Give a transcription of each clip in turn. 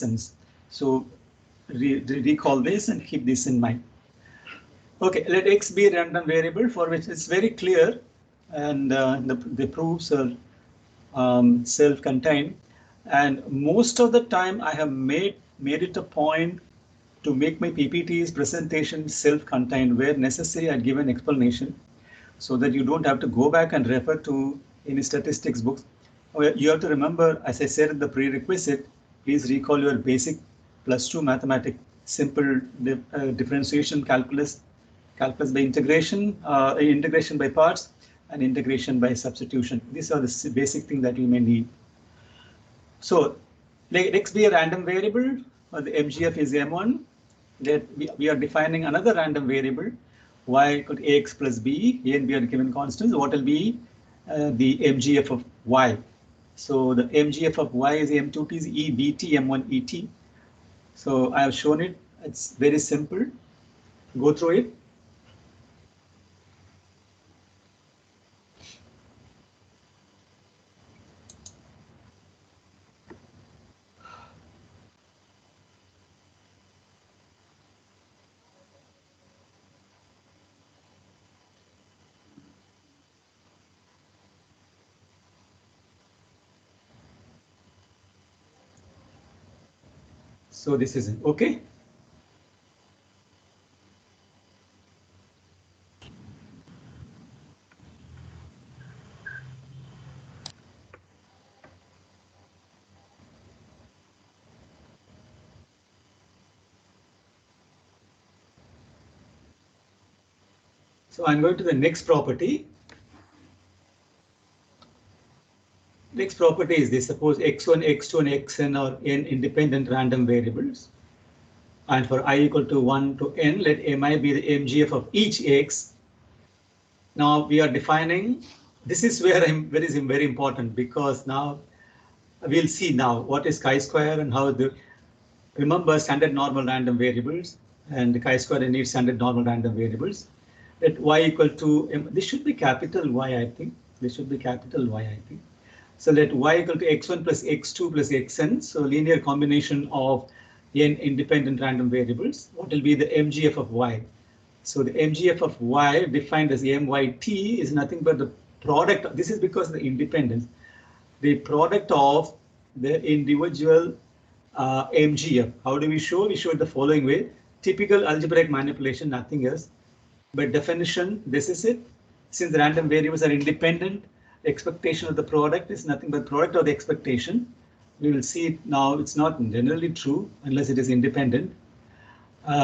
sense. So recall this and keep this in mind. Okay, let X be a random variable for which it's very clear, and the proofs are self-contained. And most of the time I have made it a point to make my PPTs presentation self-contained. Where necessary, I give an explanation so that you don't have to go back and refer to any statistics books. You have to remember, as I said in the prerequisite, please recall your basic +2 mathematics, simple differentiation calculus by integration, integration by parts, and integration by substitution. These are the basic things that you may need. So let X be a random variable, or the MGF is M1. That we are defining another random variable, y equal to ax plus b. A and b are given constants. What will be the MGF of y? So the MGF of y is M2t is E bt M1 ET. So I have shown it. It's very simple. Go through it. So this is it. Okay. So I'm going to the next property. Next property is this. Suppose x1, x2, and xn are n independent random variables. And for I equal to 1 to n, let mi be the MGF of each x. Now we are defining, this is where very important, because now we'll see now what is chi-square and how the, remember standard normal random variables, and the chi-square needs standard normal random variables. Let y equal to, this should be capital Y, I think. This should be capital Y, I think. So let y equal to x1 plus x2 plus xn. So linear combination of n independent random variables. What will be the MGF of y? So the MGF of y defined as myt is nothing but the product. This is because of the independence. The product of the individual MGF. How do we show? We show it the following way. Typical algebraic manipulation, nothing else. By definition, this is it. Since the random variables are independent, the expectation of the product is nothing but product of the expectation. We will see it now. It's not generally true unless it is independent.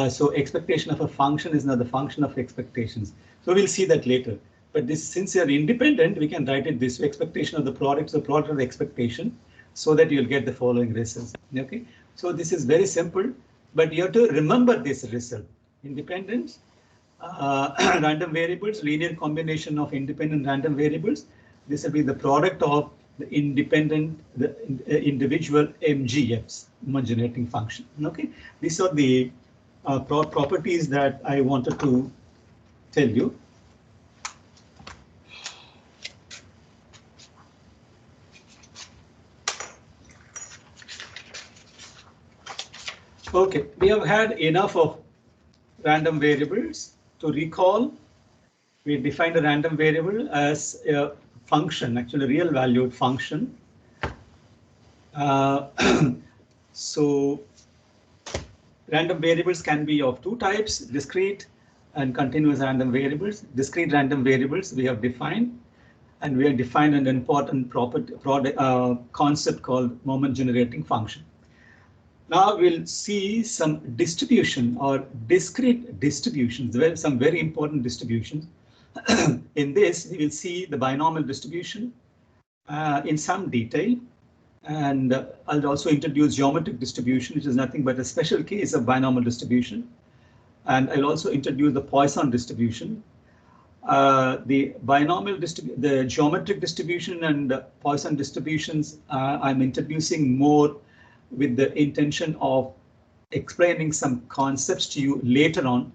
So expectation of a function is not the function of expectations. So we'll see that later. But this, since they are independent, we can write it this way: expectation of the product is the product of the expectation, so that you'll get the following results. Okay. So this is very simple, but you have to remember this result: independence. Random variables, linear combination of independent random variables. This will be the product of the independent, the individual MGFs, generating function. Okay, these are the properties that I wanted to tell you. Okay, we have had enough of random variables. To recall, we defined a random variable as a function, actually a real valued function. So random variables can be of two types: discrete and continuous random variables. Discrete random variables we have defined, and we have defined an important concept called moment generating function. Now we'll see some distribution or discrete distributions, some very important distributions. In this, we will see the binomial distribution in some detail. And I'll also introduce geometric distribution, which is nothing but a special case of binomial distribution. And I'll also introduce the Poisson distribution. The geometric distribution and Poisson distributions, I'm introducing more with the intention of explaining some concepts to you later on.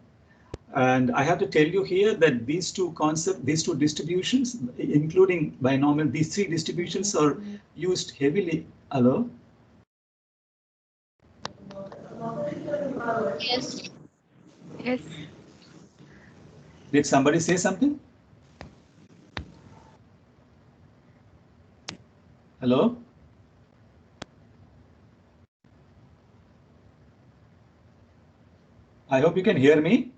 And I have to tell you here that these two distributions, including binomial, these three distributions are used heavily. Hello? Yes. Yes. Did somebody say something? Hello? I hope you can hear me.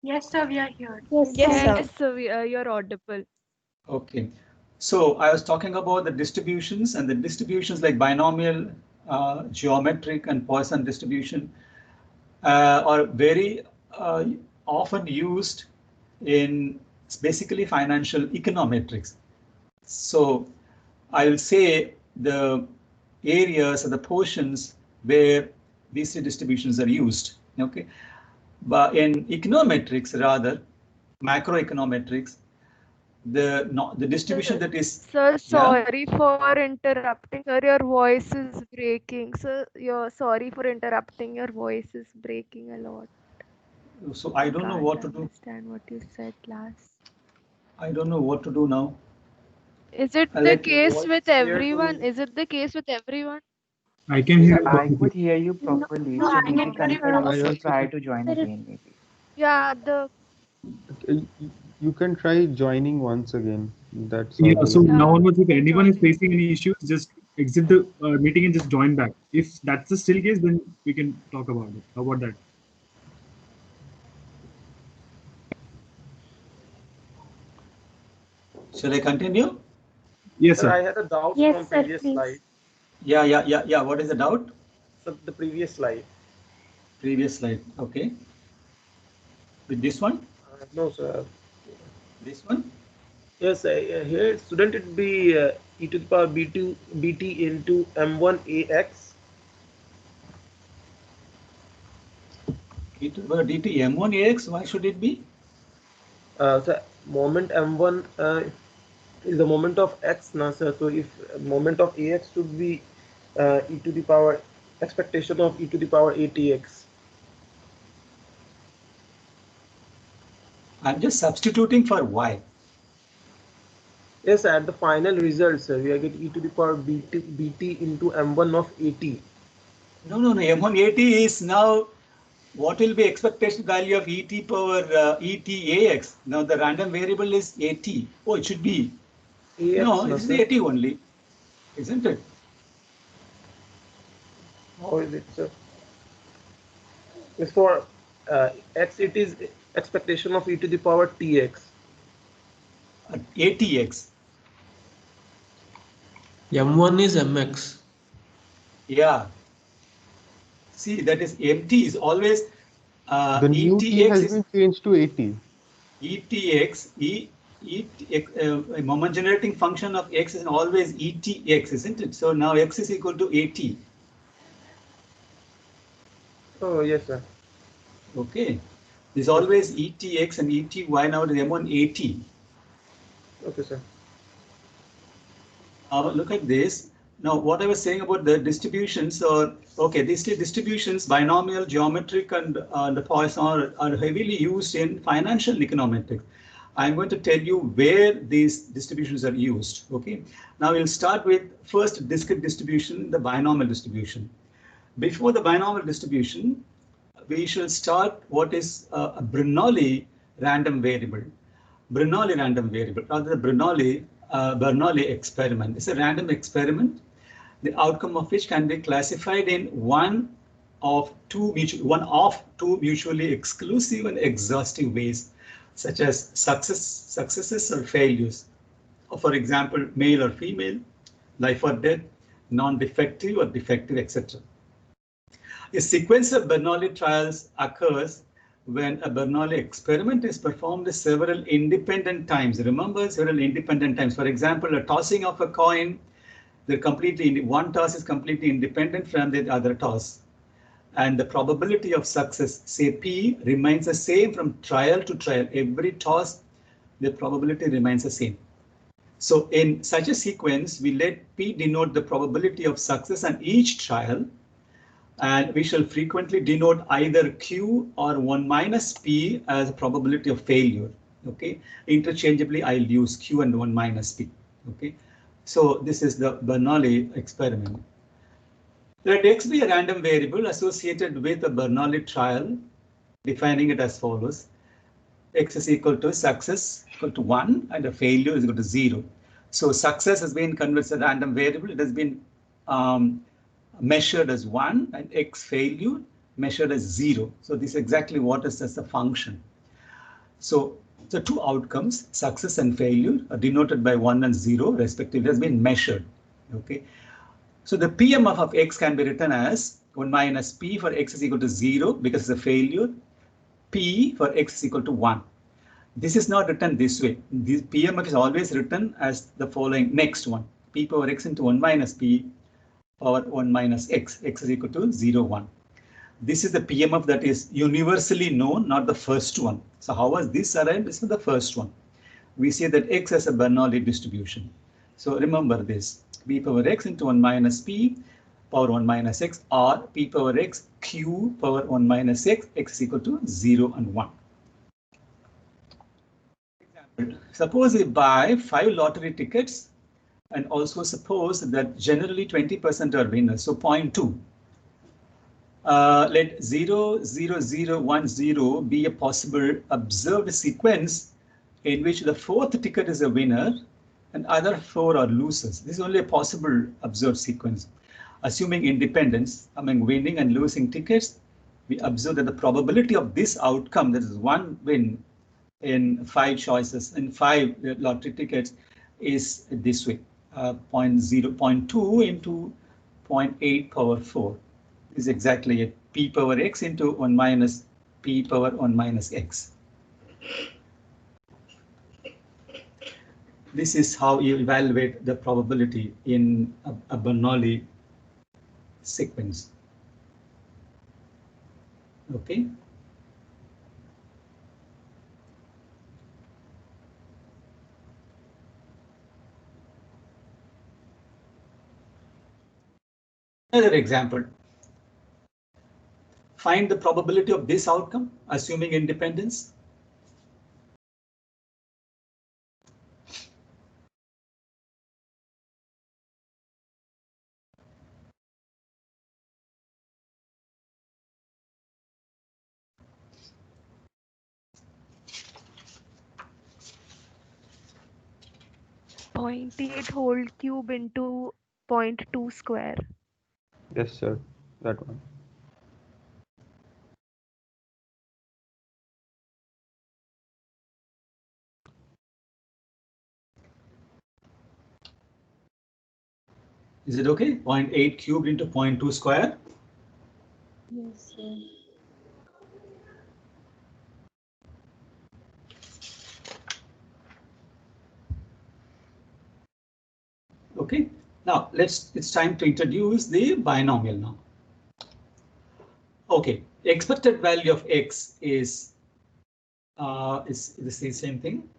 Yes, sir, we are here. Yes, Yes, sir. sir, you're audible. Okay. So I was talking about the distributions, and the distributions like binomial, geometric, and Poisson distribution are very often used in basically financial econometrics. So I will say the areas or the portions where these two distributions are used. Okay, but in econometrics, rather macroeconometrics, the distribution that is, Sir, yeah. sorry for interrupting. Sir, your voice is breaking. Sir, you're sorry for interrupting. Your voice is breaking a lot. So I I don't know can't what to do. understand what you said last. I don't know what to do now. Is it I'll the let. Your case voice with is clear everyone? to. Is it the case with everyone? I can Yes, hear sir. you I perfectly. could hear you No, properly, no, so I maybe can hear you confirm I or also. also try can. to join again, maybe. Yeah, the You can try joining once again. That's all Yeah, you so have to now yeah, do. onwards, if I'm anyone is joining. facing any issues, just exit the meeting and just join back. If that's the still case, then we can talk about it. How about that? Shall I continue? Yes, Sir, sir. I had a doubt Yes, from sir, previous slide. please. Yeah. What is the doubt? So the previous slide. Previous slide. Okay. With this one? No, sir. This one? Yes, here shouldn't it be e to the power b2 bt into m1 ax? E to the power dt m1 ax. Why should it be? So moment m1 is the moment of x now, sir. So if moment of ax should be e to the power expectation of e to the power atx. I'm just substituting for y. Yes, at the final result, sir, we are getting e to the power bt into m1 of at. No. M1 at is now what will be expectation value of et power etax. Now the random variable is at. Oh, it should be. ax, No, no, it is sir. at only, isn't it? How is it, sir? Is for x, it is expectation of e to the power tx. ATX. M1 is MX. Yeah. See, that is MT is always The new t ETX has is been changed to 80. ETX, a moment generating function of x is always ETX, isn't it? So now x is equal to AT. Oh, yes, sir. Okay. There's Yes, sir. always ETX and ETY. Now it is M1 AT. Okay, sir. Look at this. Now, what I was saying about the distributions are, okay, these two distributions, binomial, geometric, and the Poisson are heavily used in financial econometrics. I'm going to tell you where these distributions are used, okay? Now we'll start with first discrete distribution, the binomial distribution. Before the binomial distribution, we shall start what is a Bernoulli random variable. Bernoulli random variable, rather the Bernoulli experiment. It's a random experiment, the outcome of which can be classified in one of two mutually exclusive and exhaustive ways, such as successes or failures. For example, male or female, life or death, non-defective or defective, etc. A sequence of Bernoulli trials occurs when a Bernoulli experiment is performed several independent times. Remember, several independent times. For example, a tossing of a coin, one toss is completely independent from the other toss. And the probability of success, say P, remains the same from trial to trial. Every toss, the probability remains the same. So in such a sequence, we let P denote the probability of success on each trial, and we shall frequently denote either Q or 1 minus P as a probability of failure. Okay, interchangeably I'll use Q and 1 minus P. Okay, so this is the Bernoulli experiment. Let X be a random variable associated with a Bernoulli trial, defining it as follows. X is equal to success equal to 1 and a failure is equal to 0. So success has been converted to a random variable. It has been measured as 1 and X failure measured as 0. So this is exactly what is as a function. So the two outcomes, success and failure, are denoted by 1 and 0 respectively, has been measured. Okay. So the PMF of X can be written as 1 minus P for X is equal to 0 because it's a failure. P for X is equal to 1. This is not written this way. This PMF is always written as the following next one. P power X into 1 minus P power 1 minus X. X is equal to 0, 1. This is the PMF that is universally known, not the first one. So how was this arrived? This is the first one. We say that X has a Bernoulli distribution. So remember this. P power X into 1 minus P power 1 minus X, or P power X Q power 1 minus X. X is equal to 0 and 1. Suppose we buy 5 lottery tickets, and also suppose that generally 20% are winners, so 0.2. Let 0, 0, 0, 1, 0 be a possible observed sequence in which the 4th ticket is a winner and other 4 are losers. This is only a possible observed sequence. Assuming independence among winning and losing tickets, we observe that the probability of this outcome, that is 1 win in 5 choices, in 5 lottery tickets, is this way. 0.2 into 0.8 power 4 is exactly a P power X into 1 minus P power 1 minus X. This is how you evaluate the probability in a Bernoulli sequence. Okay. Another example. Find the probability of this outcome, assuming independence. .8 whole cube into 0.2 square. Yes, sir. That one. Is it okay? 0.8 cubed into 0.2 square. Yes, sir. Okay. Now it's time to introduce the binomial now. Okay. Expected value of X is the same thing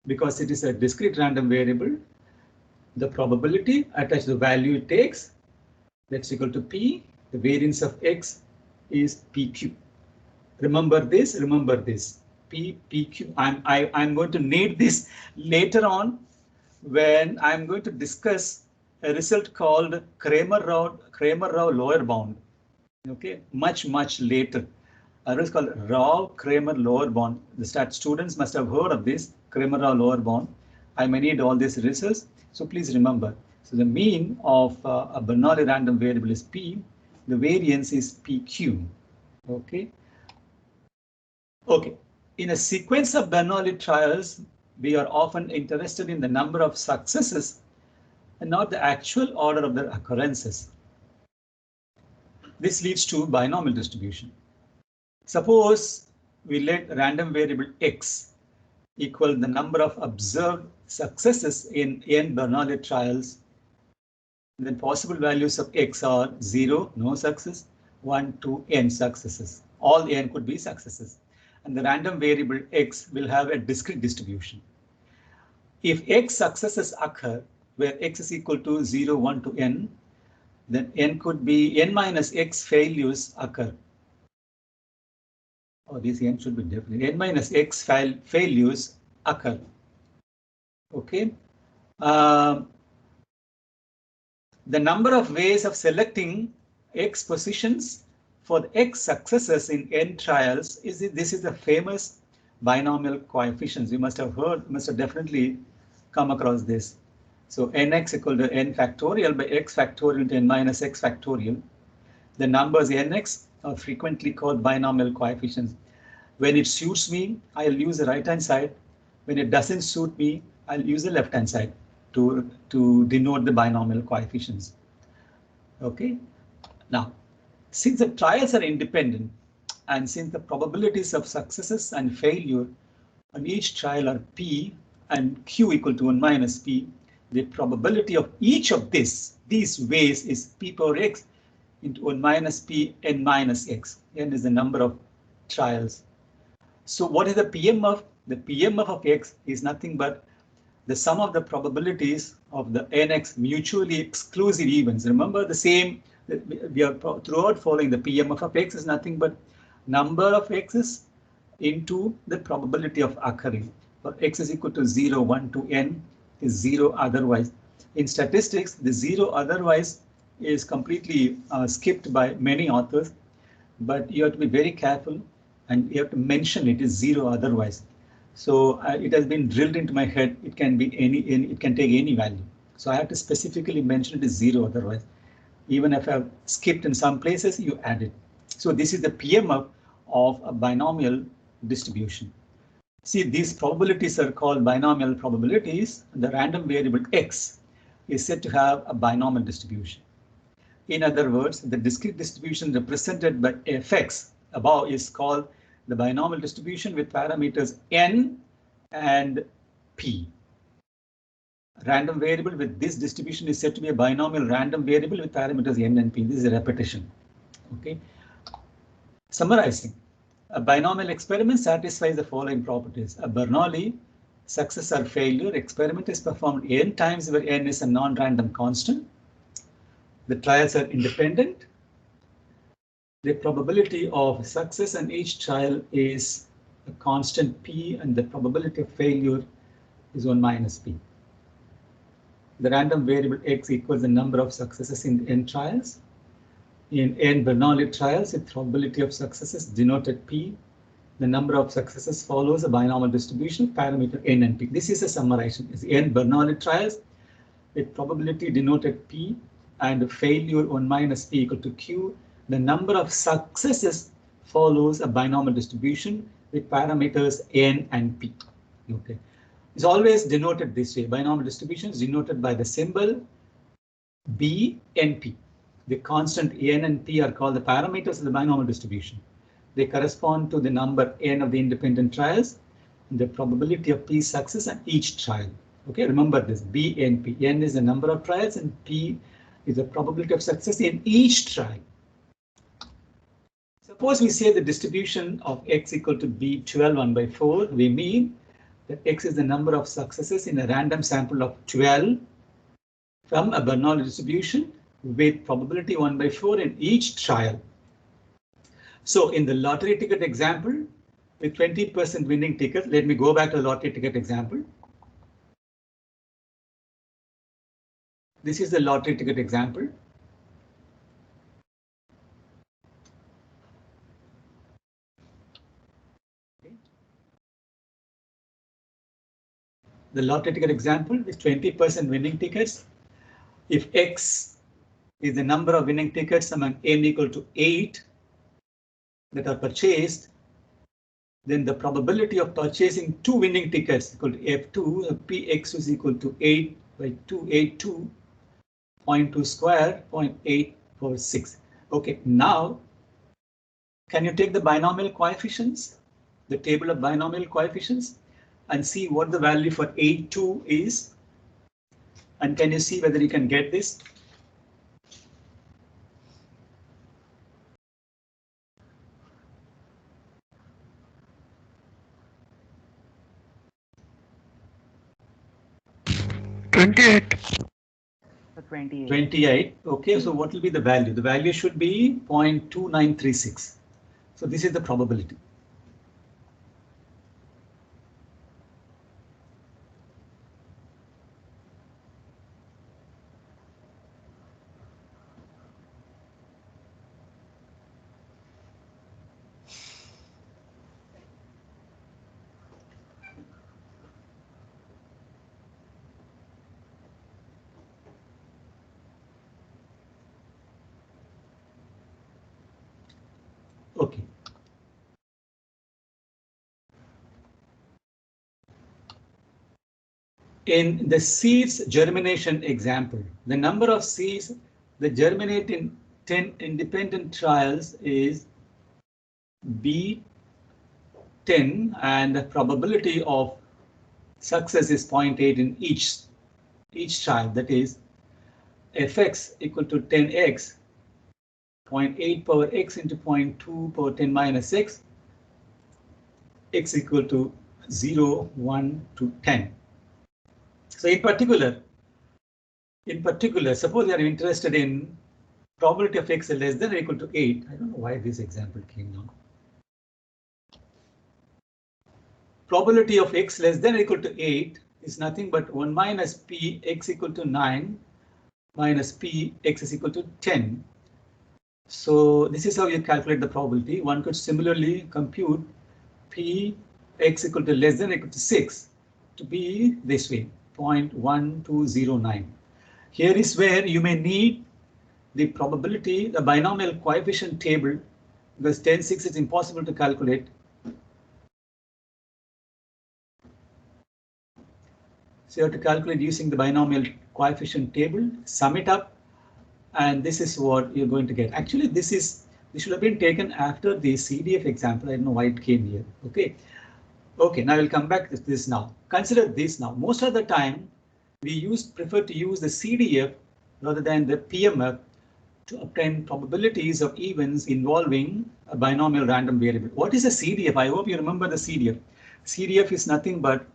because it is a discrete random variable. The probability attached to the value it takes, that's equal to P. The variance of X is PQ. Remember this, remember this. PQ. I'm going to need this later on when I'm going to discuss a result called Kramer-Rao lower bound. Okay, much later. It's called Rao-Kramer lower bound. The students must have heard of this Kramer-Rao lower bound. I may need all these results, so please remember. So the mean of a Bernoulli random variable is P. The variance is PQ. Okay. Okay. In a sequence of Bernoulli trials, we are often interested in the number of successes and not the actual order of their occurrences. This leads to binomial distribution. Suppose we let random variable X equal the number of observed successes in n Bernoulli trials. Then possible values of X are 0, no success, 1, 2, n successes. All n could be successes. And the random variable X will have a discrete distribution. If X successes occur where X is equal to 0, 1 to n, then n could be n minus X failures occur. Oh, this n should be different. N minus X failures occur. Okay. The number of ways of selecting X positions for the X successes in N trials this is the famous binomial coefficients. You must have definitely come across this. So nx equal to n factorial by x factorial into n minus x factorial. The numbers nx are frequently called binomial coefficients. When it suits me, I'll use the right hand side. When it doesn't suit me, I'll use the left hand side to denote the binomial coefficients. Okay. Now, since the trials are independent and since the probabilities of successes and failure on each trial are p and q equal to 1 minus p, the probability of each of these ways is p power x into 1 minus p n minus x. N is the number of trials. So what is the PMF? The PMF of x is nothing but the sum of the probabilities of the nx mutually exclusive events. Remember the same, we are throughout following the PMF of x is nothing but number of x's into the probability of occurring. For x is equal to 0, 1 to n is 0 otherwise. In statistics, the 0 otherwise is completely skipped by many authors, but you have to be very careful and you have to mention it is 0 otherwise. So it has been drilled into my head. It can be it can take any value. So I have to specifically mention it is 0 otherwise. Even if I've skipped in some places, you add it. So this is the PMF of a binomial distribution. See, these probabilities are called binomial probabilities. The random variable x is said to have a binomial distribution. In other words, the discrete distribution represented by fx above is called the binomial distribution with parameters n and p. Random variable with this distribution is said to be a binomial random variable with parameters n and p. This is a repetition. Okay. Summarizing, a binomial experiment satisfies the following properties. A Bernoulli success or failure experiment is performed n times where n is a non-random constant. The trials are independent. The probability of success in each trial is a constant p and the probability of failure is 1 minus p. The random variable x equals the number of successes in n trials. In n Bernoulli trials, the probability of successes denoted p. The number of successes follows a binomial distribution parameter n and p. This is a summarization. It's n Bernoulli trials with probability denoted p and failure 1 minus p equal to q. The number of successes follows a binomial distribution with parameters n and p. Okay, it's always denoted this way. Binomial distribution is denoted by the symbol b n p. The constant n and p are called the parameters of the binomial distribution. They correspond to the number n of the independent trials and the probability of p success at each trial. Okay, remember this b n p. N is the number of trials and p is the probability of success in each trial. Suppose we say the distribution of x equal to b12 1 by 4, we mean that x is the number of successes in a random sample of 12 from a Bernoulli distribution with probability 1 by 4 in each trial. So in the lottery ticket example, with 20% winning tickets, let me go back to the lottery ticket example. This is the lottery ticket example. The lottery ticket example with 20% winning tickets. If x is the number of winning tickets among n equal to 8 that are purchased, then the probability of purchasing 2 winning tickets equal to f2, px is equal to 8 by 282, 0.2 square, 0.846. Okay, now can you take the binomial coefficients, the table of binomial coefficients, and see what the value for A2 is? And can you see whether you can get this? So 28. 28. Okay, so what will be the value? The value should be 0.2936. So this is the probability. Okay. In the seeds germination example, the number of seeds that germinate in 10 independent trials is B10, and the probability of success is 0.8 in each trial. That is fx equal to 10x, 0.8 power x into 0.2 power 10 minus x, x equal to 0, 1 to 10. So in particular, suppose you are interested in probability of x less than or equal to 8. I don't know why this example came now. Probability of x less than or equal to 8 is nothing but 1 minus p x equal to 9 minus p x is equal to 10. So this is how you calculate the probability. One could similarly compute p x equal to less than or equal to 6 to be this way, 0.1209. Here is where you may need the probability, the binomial coefficient table, because 10, 6 is impossible to calculate. So you have to calculate using the binomial coefficient table, sum it up, and this is what you're going to get. Actually, this should have been taken after the CDF example. I don't know why it came here. Okay. Okay, now we'll come back to this now. Consider this now. Most of the time, we prefer to use the CDF rather than the PMF to obtain probabilities of events involving a binomial random variable. What is a CDF? I hope you remember the CDF. CDF is nothing but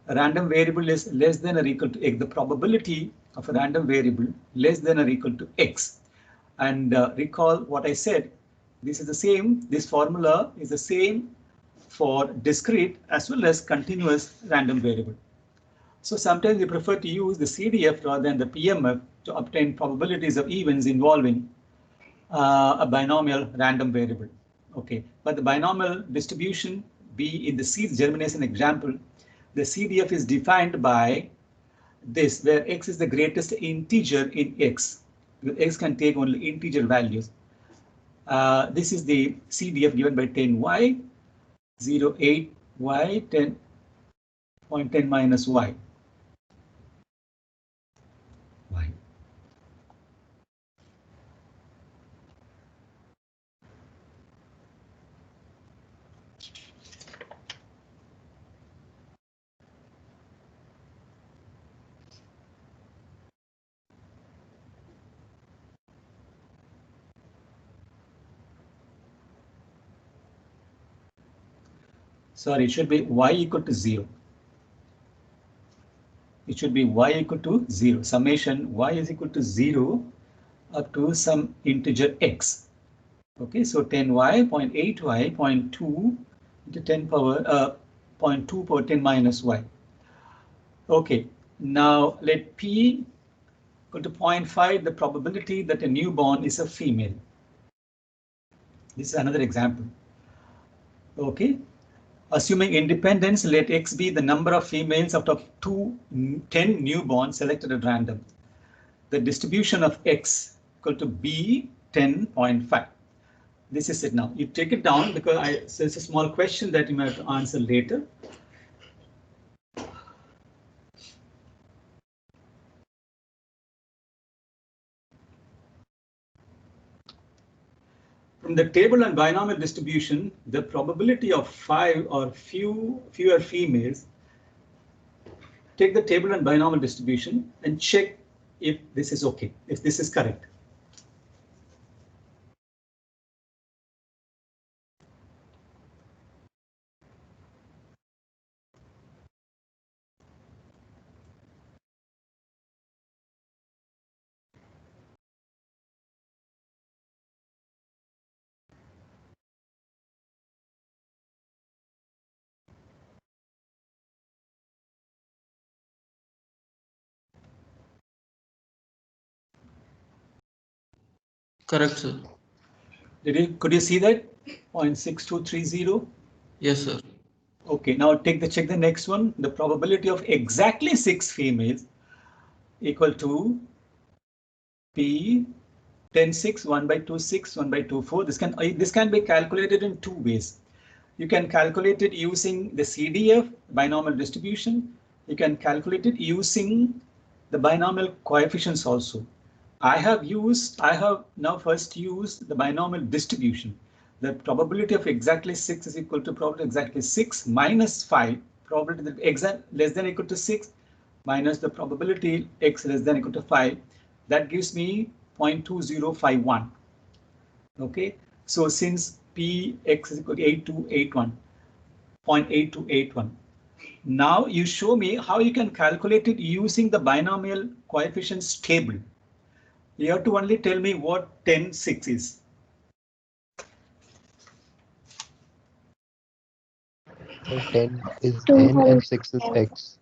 a random variable is less than or equal to x. The probability of a random variable less than or equal to x. And recall what I said. This is the same. This formula is the same for discrete as well as continuous random variable. So sometimes we prefer to use the CDF rather than the PMF to obtain probabilities of events involving a binomial random variable. Okay, but the binomial distribution B in the seeds germination example, the CDF is defined by this, where x is the greatest integer in x. X can take only integer values. This is the CDF given by 10y, 0, 8, y, 10.10 minus y. Sorry, it should be y equal to 0. It should be y equal to 0. Summation y is equal to 0 up to some integer x. Okay, so 10y, 0.8y, 0.2 into 10 power, 0.2 power 10 minus y. Okay, now let p equal to 0.5, the probability that a newborn is a female. This is another example. Okay. Assuming independence, let x be the number of females out of 10 newborns selected at random. The distribution of x equal to b 10.5. This is it now. You take it down because so it's a small question that you might have to answer later. From the table and binomial distribution, the probability of 5 or fewer females, take the table and binomial distribution and check if this is okay, if this is correct. Correct, sir. Could you see that? 0.6230? Yes, sir. Okay, now check the next one. The probability of exactly 6 females equal to P 10, 6, 1 by 2, 6, 1 by 2, 4. This can be calculated in two ways. You can calculate it using the CDF, binomial distribution. You can calculate it using the binomial coefficients also. I have now first used the binomial distribution. The probability of exactly 6 is equal to probability of exactly 6 minus 5, probability that x less than or equal to 6 minus the probability x less than or equal to 5. That gives me 0.2051. Okay, so since px is equal to 8281, 0.8281. Now you show me how you can calculate it using the binomial coefficients table. You have to only tell me what 10, 6 is. So 10 is n and 6 is x.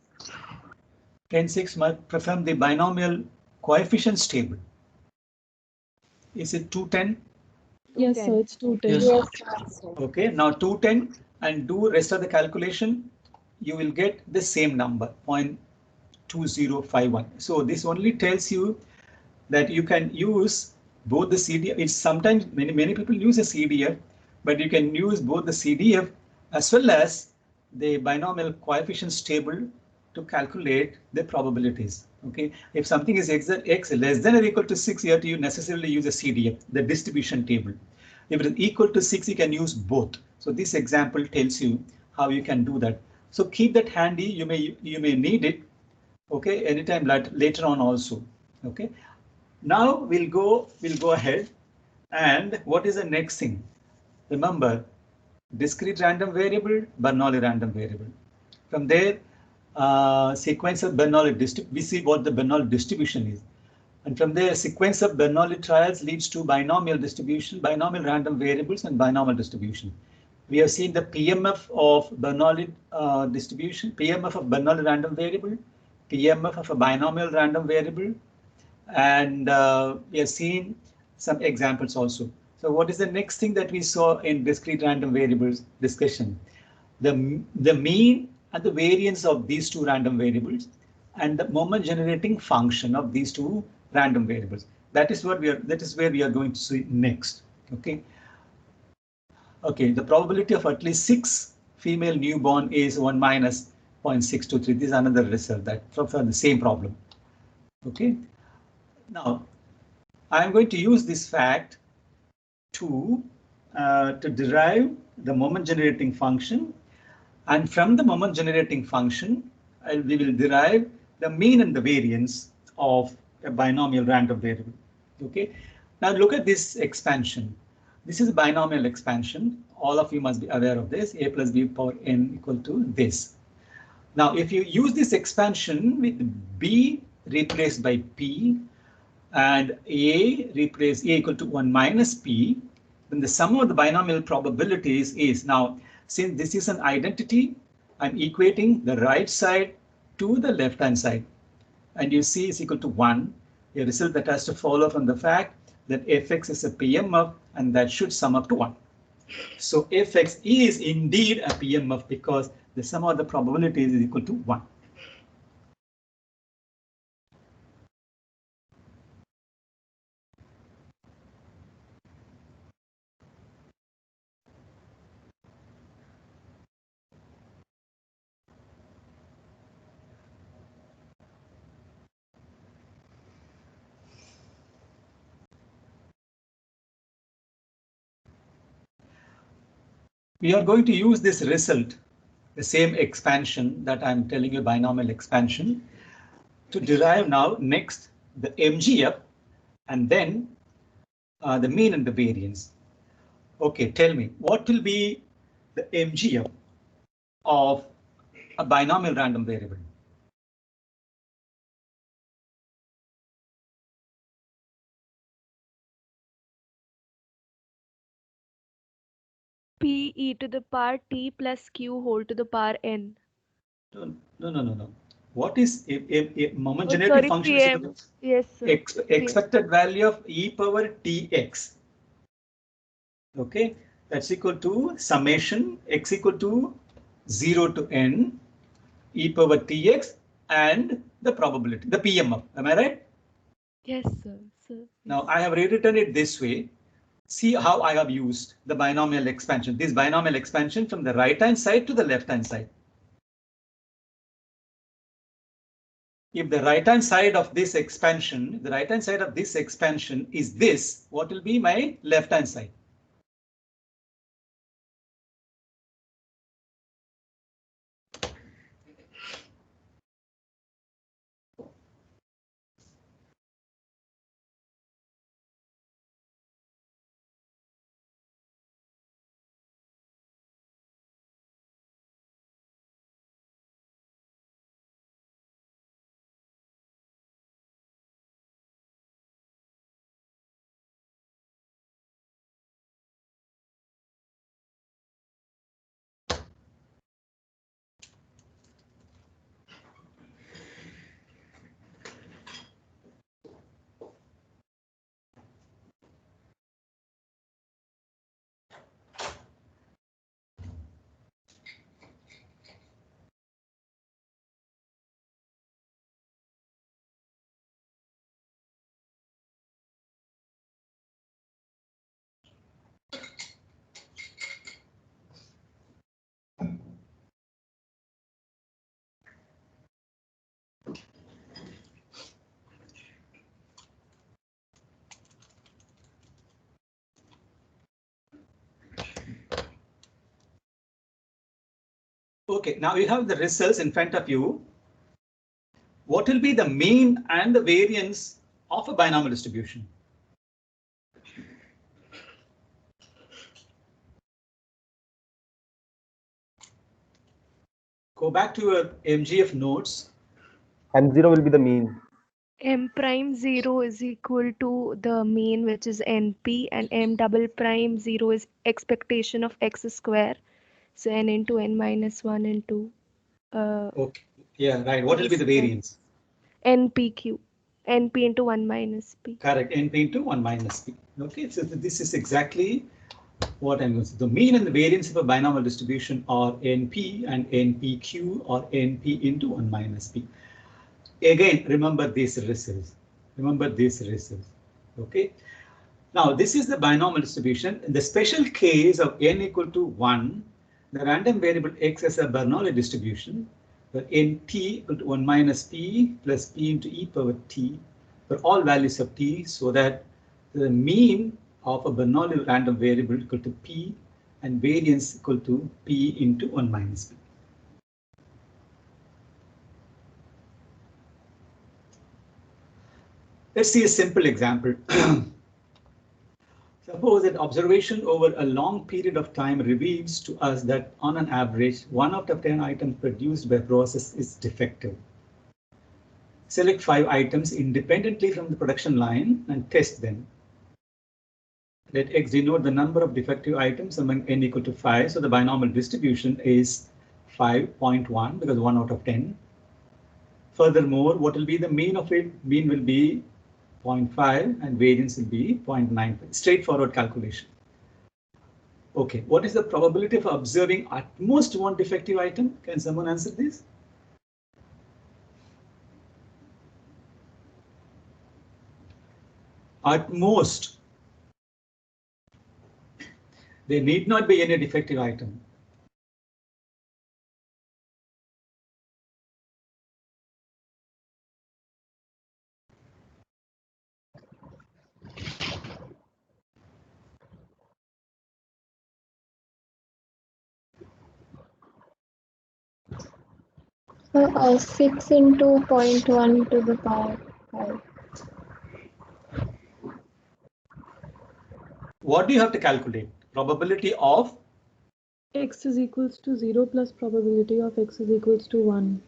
10, 6 must perform the binomial coefficients table. Is it 210? Yes, sir, it's 210. Yes. Okay, now 210 and do rest of the calculation. You will get the same number, 0.2051. So this only tells you that you can use both the CDF. It's sometimes many people use a CDF, but you can use both the CDF as well as the binomial coefficients table to calculate the probabilities. Okay, if something is x less than or equal to 6, you have to necessarily use a CDF, the distribution table. If it is equal to 6, you can use both. So this example tells you how you can do that. So keep that handy. You may need it. Okay, anytime later on also. Okay. Now we'll go ahead, and what is the next thing? Remember, discrete random variable, Bernoulli random variable. From there, sequence of Bernoulli we see what the Bernoulli distribution is, and from there, sequence of Bernoulli trials leads to binomial distribution, binomial random variables, and binomial distribution. We have seen the PMF of Bernoulli distribution, PMF of Bernoulli random variable, PMF of a binomial random variable. And we have seen some examples also. So what is the next thing that we saw in discrete random variables discussion? The mean and the variance of these two random variables and the moment generating function of these two random variables. That is where we are going to see next. Okay. Okay, the probability of at least 6 female newborn is 1 minus 0.623. This is another result that from the same problem. Okay. Now, I'm going to use this fact to derive the moment generating function, and from the moment generating function, we will derive the mean and the variance of a binomial random variable. Okay. Now look at this expansion. This is a binomial expansion. All of you must be aware of this. A plus b power n equal to this. Now, if you use this expansion with b replaced by p, and a equal to 1 minus p, then the sum of the binomial probabilities is, now since this is an identity, I'm equating the right side to the left hand side, and you see is equal to 1, a result that has to follow from the fact that fx is a PMF, and that should sum up to 1. So fx is indeed a PMF because the sum of the probabilities is equal to 1. We are going to use this result, the same expansion that I'm telling you, binomial expansion, to derive now next the MGF and then the mean and the variance. Okay, tell me, what will be the MGF of a binomial random variable? P e to the power t plus q whole to the power n. No. What is a moment Oh, generating sorry, function? PM. Yes, sir. Expected value of e power tx. Okay, that's equal to summation x equal to 0 to n e power tx and the probability, the PMF. Am I right? Yes, sir. sir. Now I have rewritten it this way. See how I have used the binomial expansion. This binomial expansion from the right-hand side to the left-hand side. If the right-hand side of this expansion, is this, what will be my left-hand side? Okay, now you have the results in front of you. What will be the mean and the variance of a binomial distribution? Go back to your MGF notes. M0 will be the mean. M prime 0 is equal to the mean, which is NP, and M double prime 0 is expectation of x square. So n into n minus 1 into Okay, yeah, right. What will be the variance? NPQ, NP into 1 minus P. Correct, NP into 1 minus P. Okay, so this is exactly what I'm going to say. The mean and the variance of a binomial distribution are NP and NPQ, or NP into 1 minus P. Again, remember these results. Okay. Now, this is the binomial distribution. In the special case of n equal to 1, the random variable x is a Bernoulli distribution, where NT equal to 1 minus P plus P into e power t for all values of t, so that the mean of a Bernoulli random variable equal to P and variance equal to P into 1 minus P. Let's see a simple example. Suppose that observation over a long period of time reveals to us that on an average, 1 out of 10 items produced by process is defective. Select 5 items independently from the production line and test them. Let X denote the number of defective items among n equal to 5. So the binomial distribution is 5.1 because 1 out of 10. Furthermore, what will be the mean of it? Mean will be 0.5 and variance will be 0.9. Straightforward calculation. Okay, what is the probability of observing at most one defective item? Can someone answer this? At most. There need not be any defective item. So 6 into 0.1 to the power 5. What do you have to calculate? Probability of X is equals to 0 plus probability of X is equals to 1.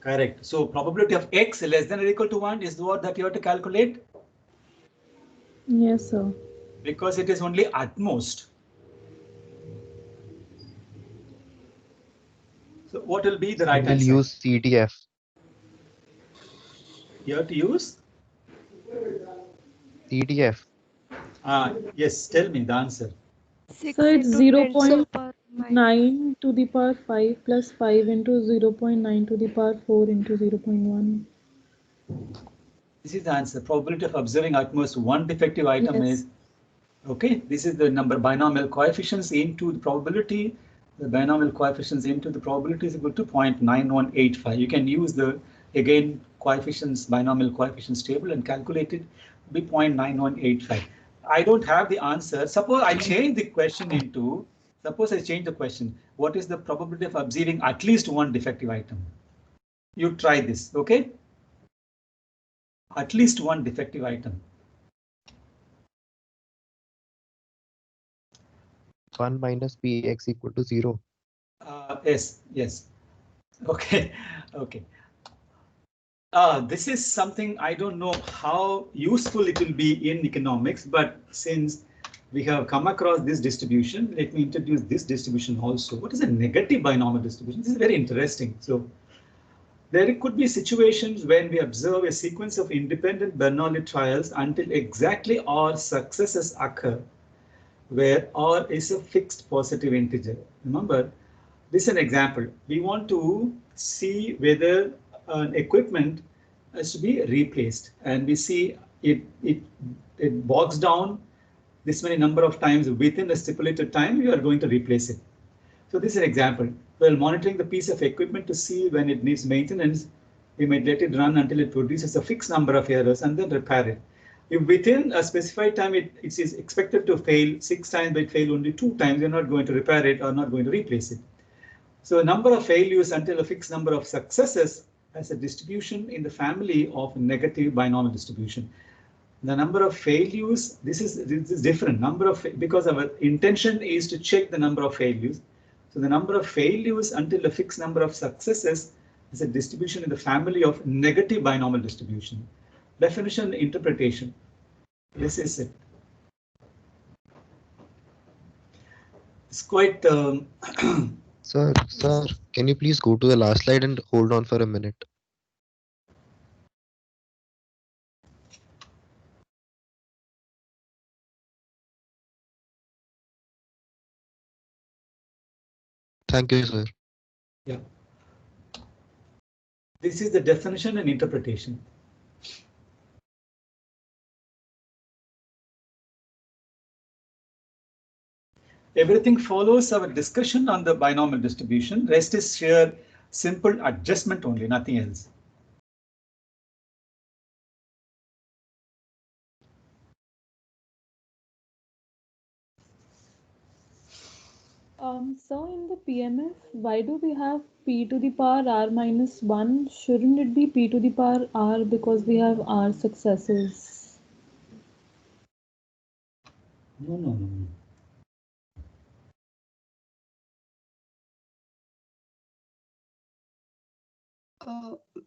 correct. So probability of X less than or equal to 1 is the word that you have to calculate. Yes, sir. Because it is only at most. So what will be the right We'll answer? use CDF. You have to use? CDF. Yes, tell me the answer. 6 So it's into 0 10 to the power 0.9 to the power 5 plus 5 into 0 0.9 to the power 4 into 0 0.1. This is the answer. Probability of observing at most one defective item Yes. is, okay, this is the number binomial coefficients into the probability. The binomial coefficients into the probability is equal to 0.9185. You can use the, again, coefficients, binomial coefficients table and calculate it, be 0.9185. I don't have the answer. Suppose I change the question into, suppose I change the question, what is the probability of observing at least one defective item? You try this, okay? At least one defective item. 1 minus px equal to 0. Yes. Okay, okay. This is something I don't know how useful it will be in economics, but since we have come across this distribution, let me introduce this distribution also. What is a negative binomial distribution? This is very interesting. So there could be situations when we observe a sequence of independent Bernoulli trials until exactly R successes occur, where R is a fixed positive integer. Remember, this is an example. We want to see whether an equipment has to be replaced, and we see it bogs down this many number of times within a stipulated time. We are going to replace it. So this is an example. While monitoring the piece of equipment to see when it needs maintenance, we might let it run until it produces a fixed number of errors and then repair it. If within a specified time it is expected to fail 6 times, but it fail only 2 times, you're not going to repair it or not going to replace it. So a number of failures until a fixed number of successes as a distribution in the family of negative binomial distribution. The number of failures, this is different. Number of, because our intention is to check the number of failures. So the number of failures until a fixed number of successes is a distribution in the family of negative binomial distribution. Definition, interpretation. This is it. It's quite. Sir, can you please go to the last slide and hold on for a minute? Thank you, sir. Yeah. This is the definition and interpretation. Everything follows our discussion on the binomial distribution. Rest is sheer simple adjustment only, nothing else. So in the PMF, why do we have p to the power r minus 1? Shouldn't it be p to the power r because we have r successes? No.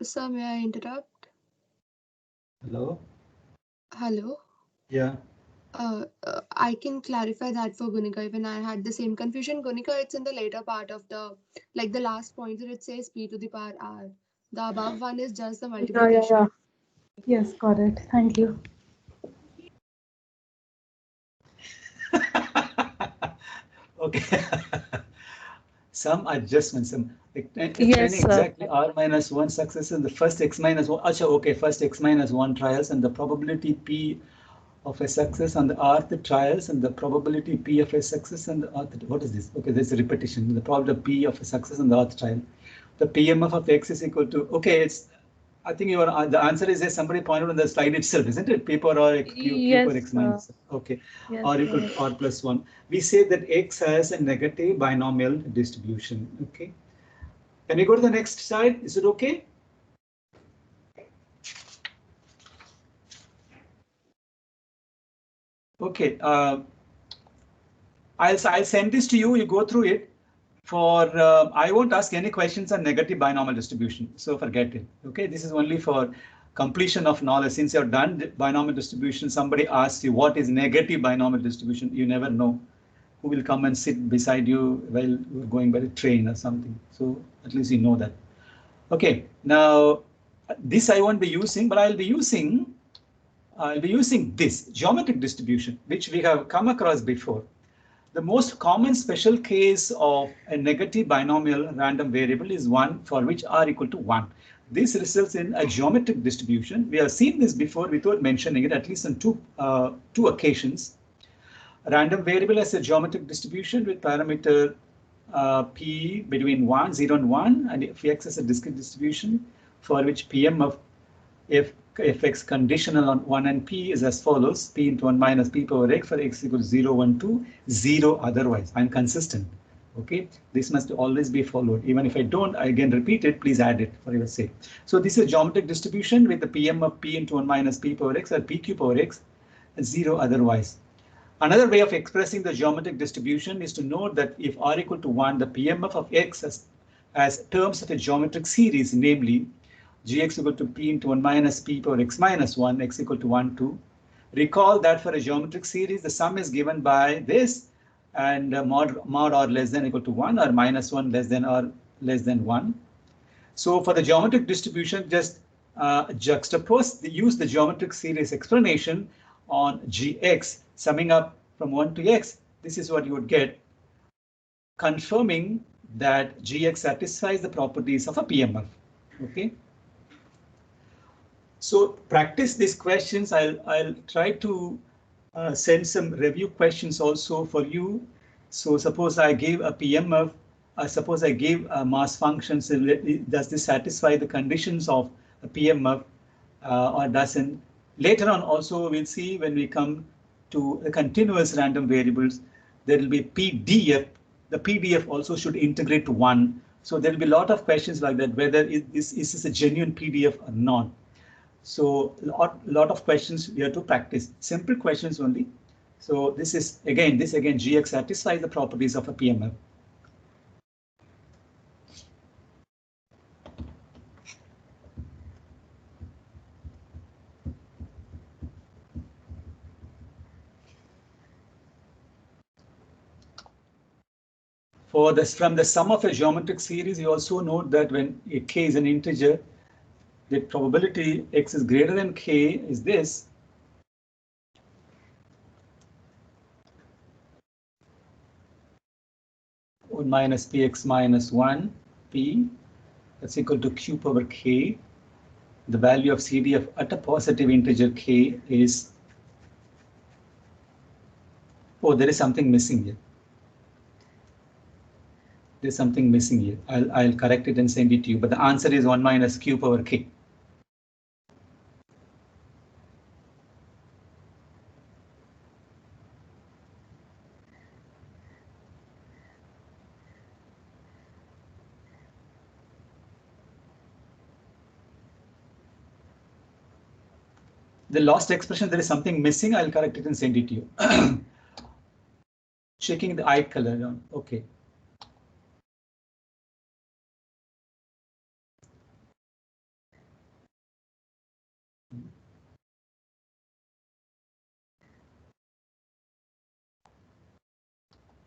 Sir, may I interrupt? Hello? Hello? Yeah. I can clarify that for Gunika. Even I had the same confusion. Gunika, it's in the later part of the, like the last pointer, it says p to the power r. The above one is just the multiplication. Yeah. Yes, got it. Thank you. Okay. Some adjustments. Yes, exactly r minus 1 success in the first x minus 1. Okay, first x minus 1 trials and the probability p of a success on the rth trials and the probability p of a success on the rth. What is this? Okay, there's a repetition. The probability p of a success on the rth trial. The PMF of x is equal to, okay, it's, I think your the answer is as somebody pointed on the slide itself, isn't it? P power or q power x minus. Okay, yes, or equal to r plus 1. We say that x has a negative binomial distribution. Okay. Can we go to the next slide? Is it okay? Okay. I'll send this to you. You go through it. For I won't ask any questions on negative binomial distribution, so forget it. Okay, this is only for completion of knowledge. Since you've done binomial distribution, somebody asks you what is negative binomial distribution, you never know who will come and sit beside you while you're going by the train or something. So at least you know that. Okay, now this I won't be using, but I'll be using this geometric distribution, which we have come across before. The most common special case of a negative binomial random variable is one for which r equal to 1. this results in a geometric distribution. We have seen this before without mentioning it, at least on two occasions. A random variable has a geometric distribution with parameter p between 0 and 1, and if x is a discrete distribution for which Pm of fx conditional on 1 and p is as follows: p into 1 minus p power x for x equals 0, 1, 2, 0 otherwise. I'm consistent. Okay, this must always be followed. Even if I don't, I again repeat it, please add it for your sake. So this is a geometric distribution with the Pm of p into 1 minus p power x or pq power x, 0 otherwise. Another way of expressing the geometric distribution is to note that if r equal to 1, the PMF of x as terms of a geometric series, namely gx equal to p into 1 minus p power x minus 1, x equal to 1, 2. Recall that for a geometric series, the sum is given by this, and mod r less than equal to 1 or minus 1 less than or less than 1. So for the geometric distribution, just use the geometric series explanation on gx, summing up from 1 to x. This is what you would get, confirming that gx satisfies the properties of a PMF. Okay. So practice these questions. I'll try to send some review questions also for you. So suppose I give a PMF, suppose I give a mass function. So does this satisfy the conditions of a PMF or doesn't? Later on also we'll see when we come to the continuous random variables, there will be PDF. The PDF also should integrate to 1. So there will be a lot of questions like that, whether is this a genuine PDF or not. So lot of questions we have to practice. Simple questions only. So this again gx satisfies the properties of a PMF. For this, from the sum of a geometric series, you also note that when k is an integer, the probability x is greater than k is this. Minus px minus 1 p, that's equal to q power k. The value of CDF at a positive integer k is, oh, there is something missing here. There's something missing here. I'll correct it and send it to you, but the answer is 1 minus q power k. The lost expression, there is something missing. I'll correct it and send it to you. Checking the eye color down. Okay.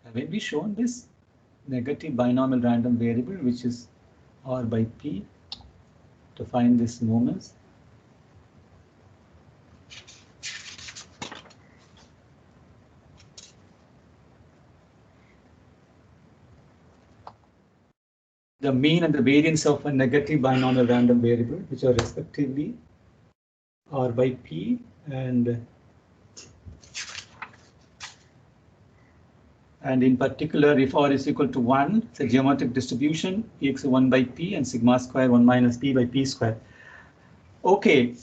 Haven't we shown this negative binomial random variable, which is r by p, to find these moments? The mean and the variance of a negative binomial random variable, which are respectively r by p and in particular, if r is equal to 1, it's a geometric distribution, px 1 by p and sigma square 1 minus p by p square. Okay.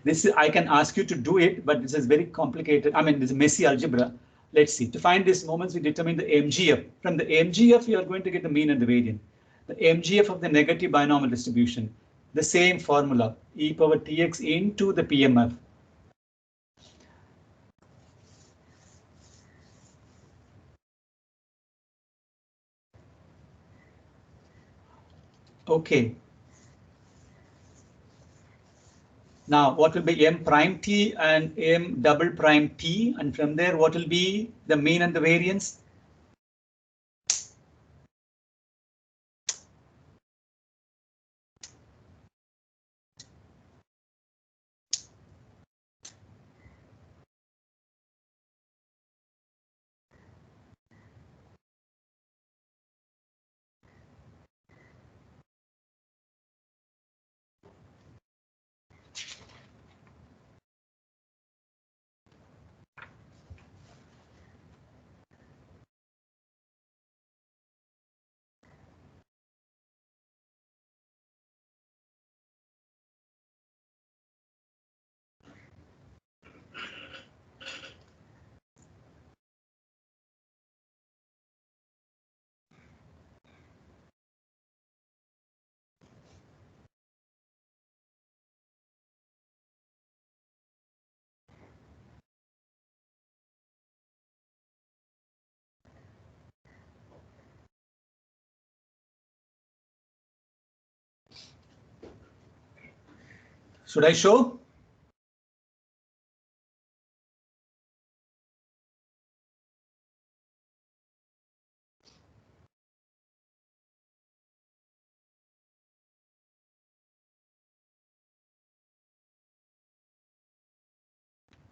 This I can ask you to do it, but this is very complicated. I mean, this is messy algebra. Let's see. To find these moments, we determine the MGF. From the MGF, you are going to get the mean and the variance. The MGF of the negative binomial distribution, the same formula, e power tx into the PMF. Okay. Now, what will be m prime t and m double prime t? And from there, what will be the mean and the variance? Should I show?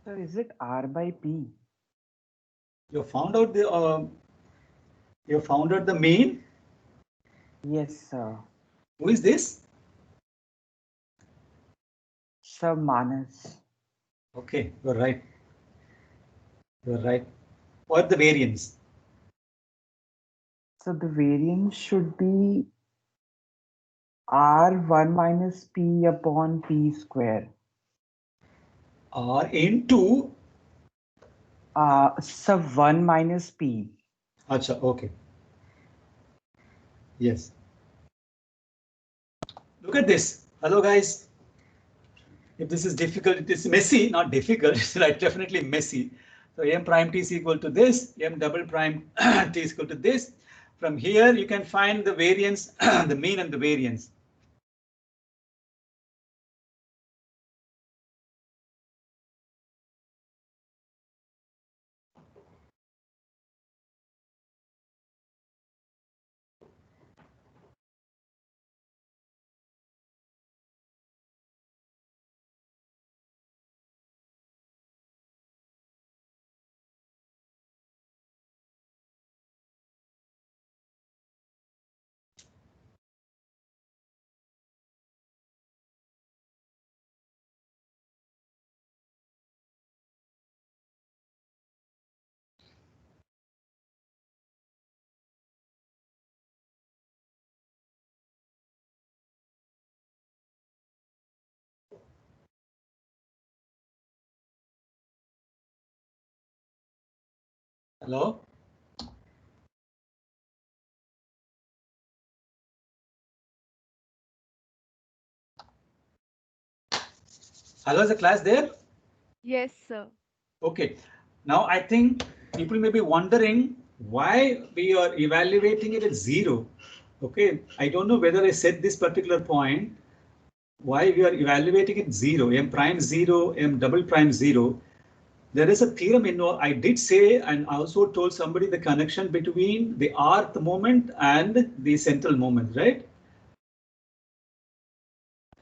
So is it R by P? You found out the main. Yes, sir. Who is this? Sir Manas. Okay, you're right. You're right. What the variance? So the variance should be R1 minus P upon P square. R into. So 1 minus P. Acha, okay. Yes. Look at this. Hello, guys. If this is difficult, it is messy, not difficult. It's like definitely messy. So m prime t is equal to this, m double prime t is equal to this. From here, you can find the variance, the mean and the variance. Hello? Hello, is the class there? Yes, sir. Okay. Now I think people may be wondering why we are evaluating it at 0. Okay. I don't know whether I said this particular point. Why we are evaluating it 0, m prime 0, m double prime 0. There is a theorem in I did say and also told somebody the connection between the rth moment and the central moment, right?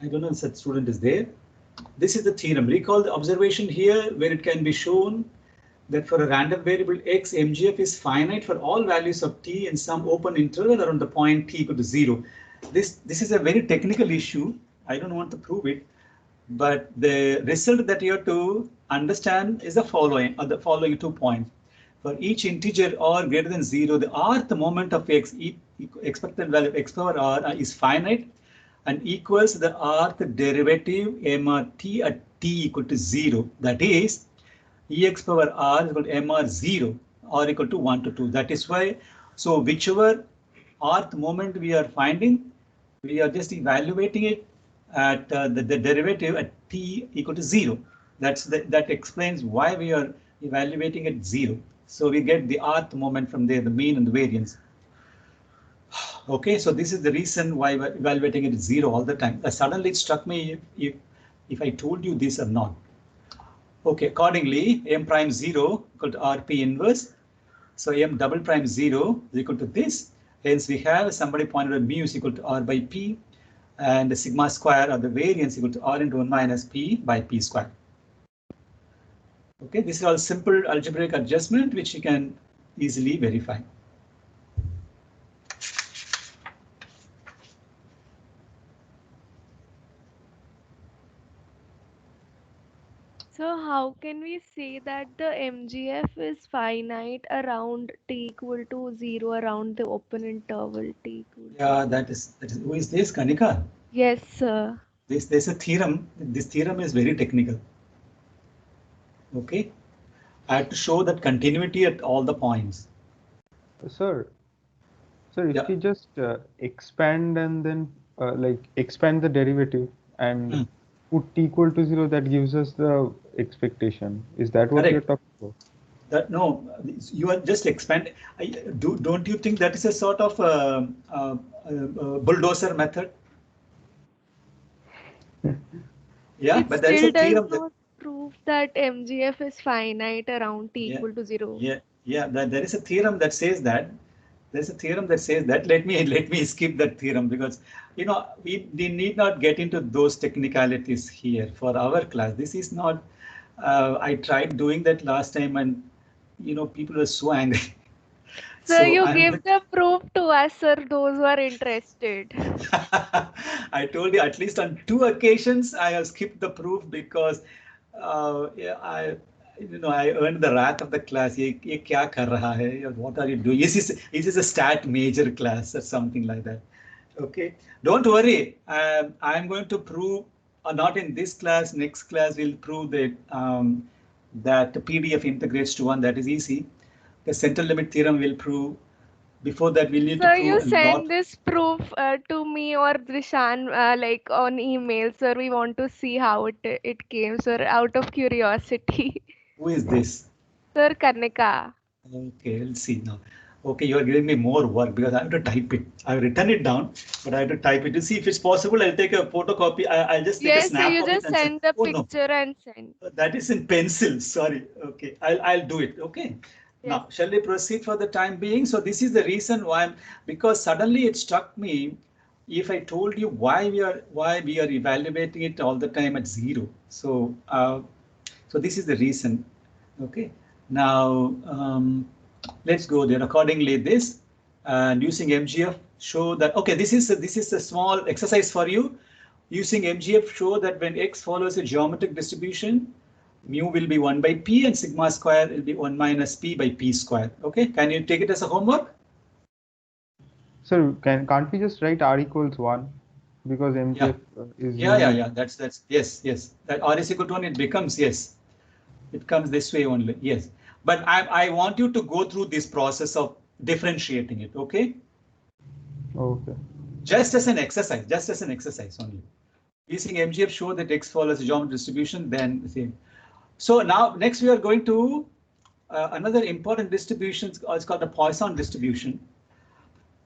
I don't know if such student is there. This is the theorem. Recall the observation here where it can be shown that for a random variable x, MGF is finite for all values of t in some open interval around the point t equal to 0. This is a very technical issue. I don't want to prove it, but the result that you have to understand is the following 2 points. For each integer r greater than 0, the rth moment of x, expected value of x power r is finite and equals the rth derivative mrt at t equal to 0. That is, ex power r is equal to mr0 or equal to 1 to 2. That is why, so whichever rth moment we are finding, we are just evaluating it at the derivative at t equal to 0. That explains why we are evaluating at 0. So we get the rth moment from there, the mean and the variance. Okay, so this is the reason why we're evaluating it at 0 all the time. Suddenly it struck me if I told you this or not. Okay, accordingly, m prime 0 equal to rp inverse. So m double prime 0 is equal to this. Hence we have somebody pointed out mu is equal to r by p and the sigma square or the variance equal to r into 1 minus p by p square. Okay, this is all simple algebraic adjustment which you can easily verify. So how can we say that the MGF is finite around t equal to 0 around the open interval t equal to? Yeah, that is who is this, Kanika? Yes, sir. There's a theorem. This theorem is very technical. Okay, I have to show that continuity at all the points. Sir, if we just expand and then expand the derivative and put t equal to 0, that gives us the expectation. Is that what you're talking about? That no, you are just expanding. Don't you think that is a sort of bulldozer method? Yeah, It but there is still a does theorem that not prove that MGF is finite around t yeah, equal to 0. that there is a theorem that says that. There's a theorem that says that. Let me skip that theorem because we need not get into those technicalities here for our class. This is not. I tried doing that last time, and people were so angry. So you I'm give the proof to us, sir, those who are interested. I told you at least on 2 occasions I have skipped the proof because I earned the wrath of the class. ये क्या कर रहा है? What are you doing? This is a stat major class or something like that. Okay, don't worry. I'm going to prove, not in this class. Next class we'll prove that the PDF integrates to 1. That is easy. The central limit theorem will prove. Before that, we'll need to So prove you a lot. send this proof to me or Drishan like on email, sir. We want to see how it came, sir, out of curiosity. Who is this? Sir Karnika. Okay, let's see now. Okay, you are giving me more work because I have to type it. I've written it down, but I have to type it to see if it's possible. I'll take a photocopy. I'll just take a Yes, so snap you of it just and send. send the Oh no, picture and send. that is in pencil. Sorry. Okay, I'll do it. Okay. Yes. Now, shall we proceed for the time being? So this is the reason why because suddenly it struck me. If I told you why we are evaluating it all the time at 0. So this is the reason. Okay. Now let's go there. Accordingly, this and using MGF show that this is a small exercise for you. Using MGF show that when x follows a geometric distribution, mu will be 1 by p and sigma square will be 1 minus p by p square. Okay, can you take it as a homework? So can't we just write r equals 1 because MGF is yeah. That's yes. That r is equal to 1. It becomes yes. It comes this way only. Yes, but I want you to go through this process of differentiating it. Okay. Okay. Just as an exercise only. Using MGF show that x follows a geometric distribution, then same. So now next we are going to another important distribution. It's called the Poisson distribution.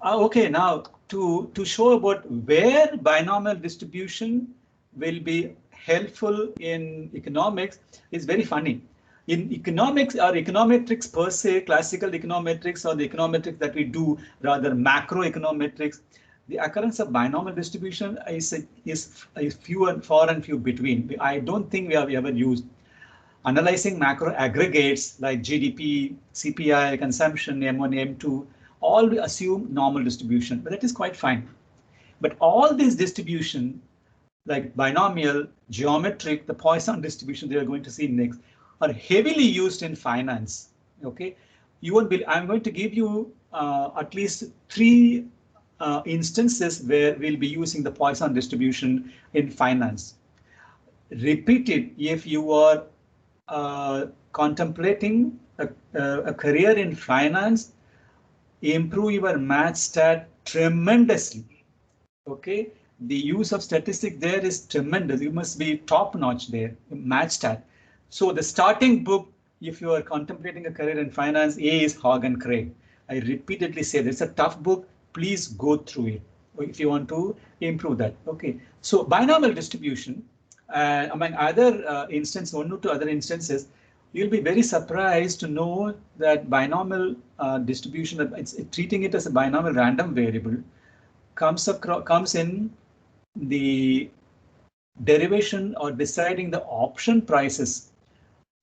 Okay, now to show about where binomial distribution will be helpful in economics is very funny. In economics or econometrics per se, classical econometrics or the econometrics that we do, rather macroeconometrics, the occurrence of binomial distribution is far and few between. I don't think we have ever used. Analyzing macro aggregates like GDP, CPI, consumption, M1, M2, all we assume normal distribution, but that is quite fine. But all these distribution, like binomial, geometric, the Poisson distribution they are going to see next, are heavily used in finance. Okay, you won't be. I'm going to give you at least 3 instances where we'll be using the Poisson distribution in finance. Repeat it if you are contemplating a career in finance. Improve your math stat tremendously. Okay, the use of statistics there is tremendous. You must be top notch there, math stat. So the starting book, if you are contemplating a career in finance, A is Hogg and Craig. I repeatedly say it's a tough book. Please go through it if you want to improve that. Okay, so binomial distribution, among other instances, 1 or 2 other instances, you'll be very surprised to know that binomial distribution, treating it as a binomial random variable, comes in the derivation or deciding the option prices.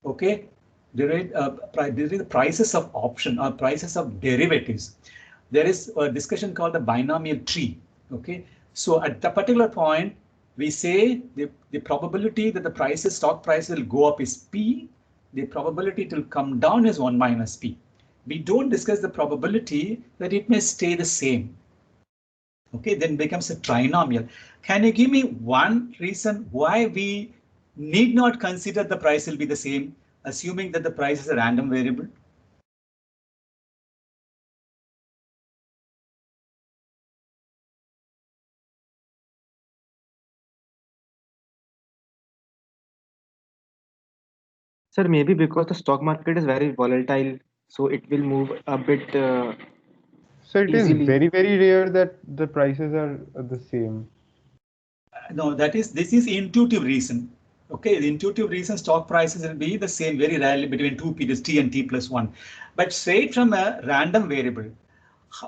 Okay, the prices of option or prices of derivatives. There is a discussion called the binomial tree. Okay, so at the particular point, we say the probability that the stock price will go up is P. The probability it will come down is 1 minus P. We don't discuss the probability that it may stay the same. Okay, then becomes a trinomial. Can you give me one reason why we need not consider the price will be the same, assuming that the price is a random variable? Sir, maybe because the stock market is very volatile, so it will move a bit So it is easily. very, very rare that the prices are the same. No, this is intuitive reason. Okay, the intuitive reason stock prices will be the same very rarely between two periods t and t plus 1. But straight from a random variable,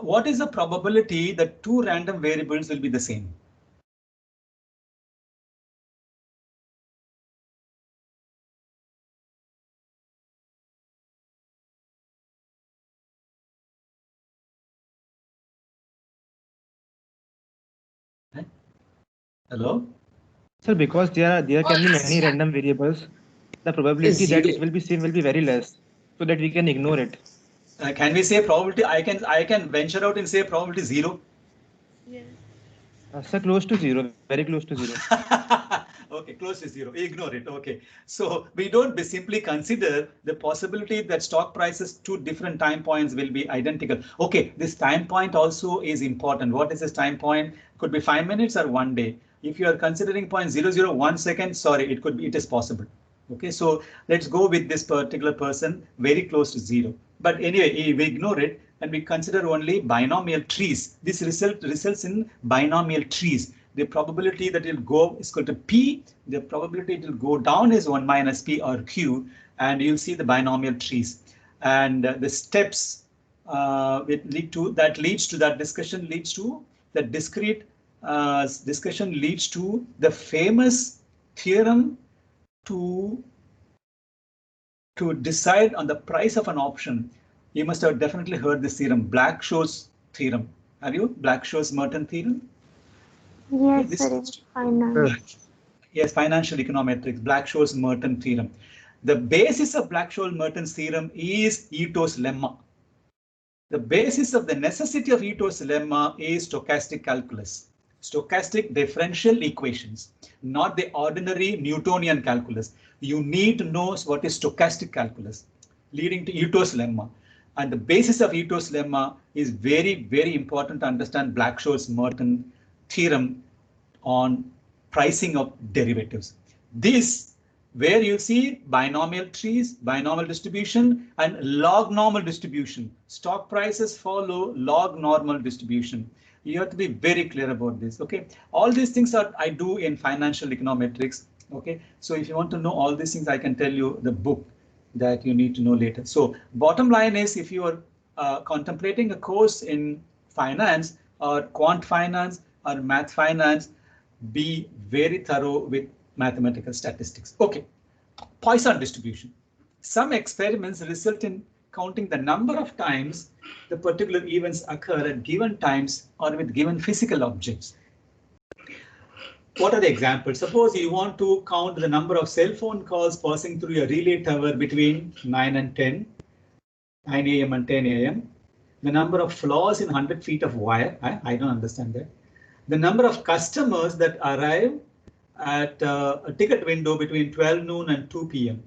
what is the probability that two random variables will be the same? Hello? Sir, because there can be many random variables, the probability that it will be same will be very less, so that we can ignore it. Can we say probability? I can venture out and say probability 0. Yes. Sir, close to 0, very close to 0. Okay, close to 0. Ignore it. Okay, so we don't simply consider the possibility that stock prices to different time points will be identical. Okay, this time point also is important. What is this time point? Could be 5 minutes or 1 day. If you are considering 0.001 second, sorry, it is possible. Okay, so let's go with this particular person very close to 0. But anyway, we ignore it and we consider only binomial trees. This results in binomial trees. The probability that it will go is equal to P. The probability it will go down is 1 minus P or Q. And you'll see the binomial trees. And the steps that leads to that discussion leads to the discrete discussion leads to the famous theorem to decide on the price of an option. You must have definitely heard this theorem, Black-Scholes theorem. Have you? Black-Scholes-Merton theorem? Yes, sir. Finance. Yes, financial econometrics, Black-Scholes-Merton theorem. The basis of Black-Scholes-Merton's theorem is Ito's lemma. The basis of the necessity of Ito's lemma is stochastic calculus, stochastic differential equations, not the ordinary Newtonian calculus. You need to know what is stochastic calculus, leading to Ito's lemma. And the basis of Ito's lemma is very, very important to understand Black-Scholes-Merton theorem on pricing of derivatives. This, where you see binomial trees, binomial distribution, and log normal distribution. Stock prices follow log normal distribution. You have to be very clear about this. Okay, all these things I do in financial econometrics. Okay, so if you want to know all these things, I can tell you the book that you need to know later. So bottom line is, if you are contemplating a course in finance or quant finance or math finance, be very thorough with mathematical statistics. Okay, Poisson distribution. Some experiments result in counting the number of times the particular events occur at given times or with given physical objects. What are the examples? Suppose you want to count the number of cell phone calls passing through a relay tower between 9 and 10, 9 a.m. and 10 a.m. The number of flaws in 100 feet of wire. I don't understand that. The number of customers that arrive at a ticket window between 12 noon and 2 p.m.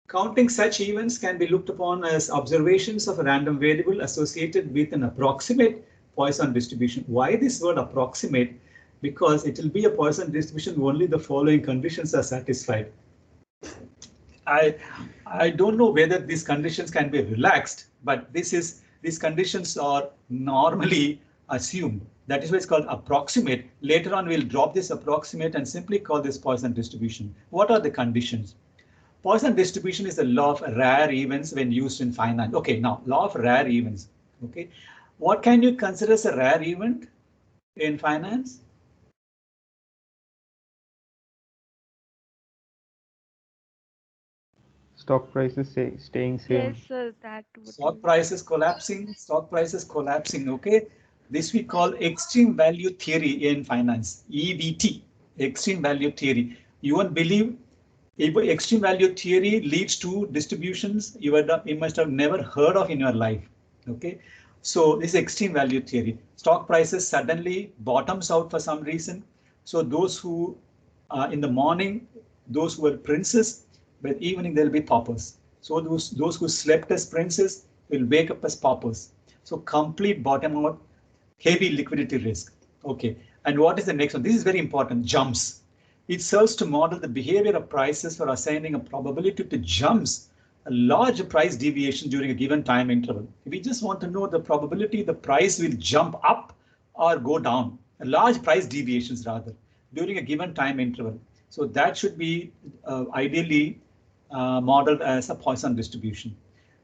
Counting such events can be looked upon as observations of a random variable associated with an approximate Poisson distribution. Why this word approximate? Because it will be a Poisson distribution only the following conditions are satisfied. I don't know whether these conditions can be relaxed, but these conditions are normally assumed. That is why it's called approximate. Later on, we'll drop this approximate and simply call this Poisson distribution. What are the conditions? Poisson distribution is the law of rare events when used in finance. Okay, now law of rare events. Okay, what can you consider as a rare event in finance? Stock prices staying same. Yes, sir, that would Stock prices collapsing, stock prices collapsing. Okay, this we call extreme value theory in finance, EVT, extreme value theory. You won't believe extreme value theory leads to distributions you must have never heard of in your life. Okay, so this is extreme value theory. Stock prices suddenly bottoms out for some reason. So those who in the morning, those who were princes, but evening they'll be paupers. So those who slept as princes will wake up as paupers. So complete bottom out, heavy liquidity risk. Okay, and what is the next one? This is very important. Jumps. It serves to model the behavior of prices for assigning a probability to jumps, a large price deviation during a given time interval. We just want to know the probability the price will jump up or go down, a large price deviations rather, during a given time interval. So that should be ideally modeled as a Poisson distribution.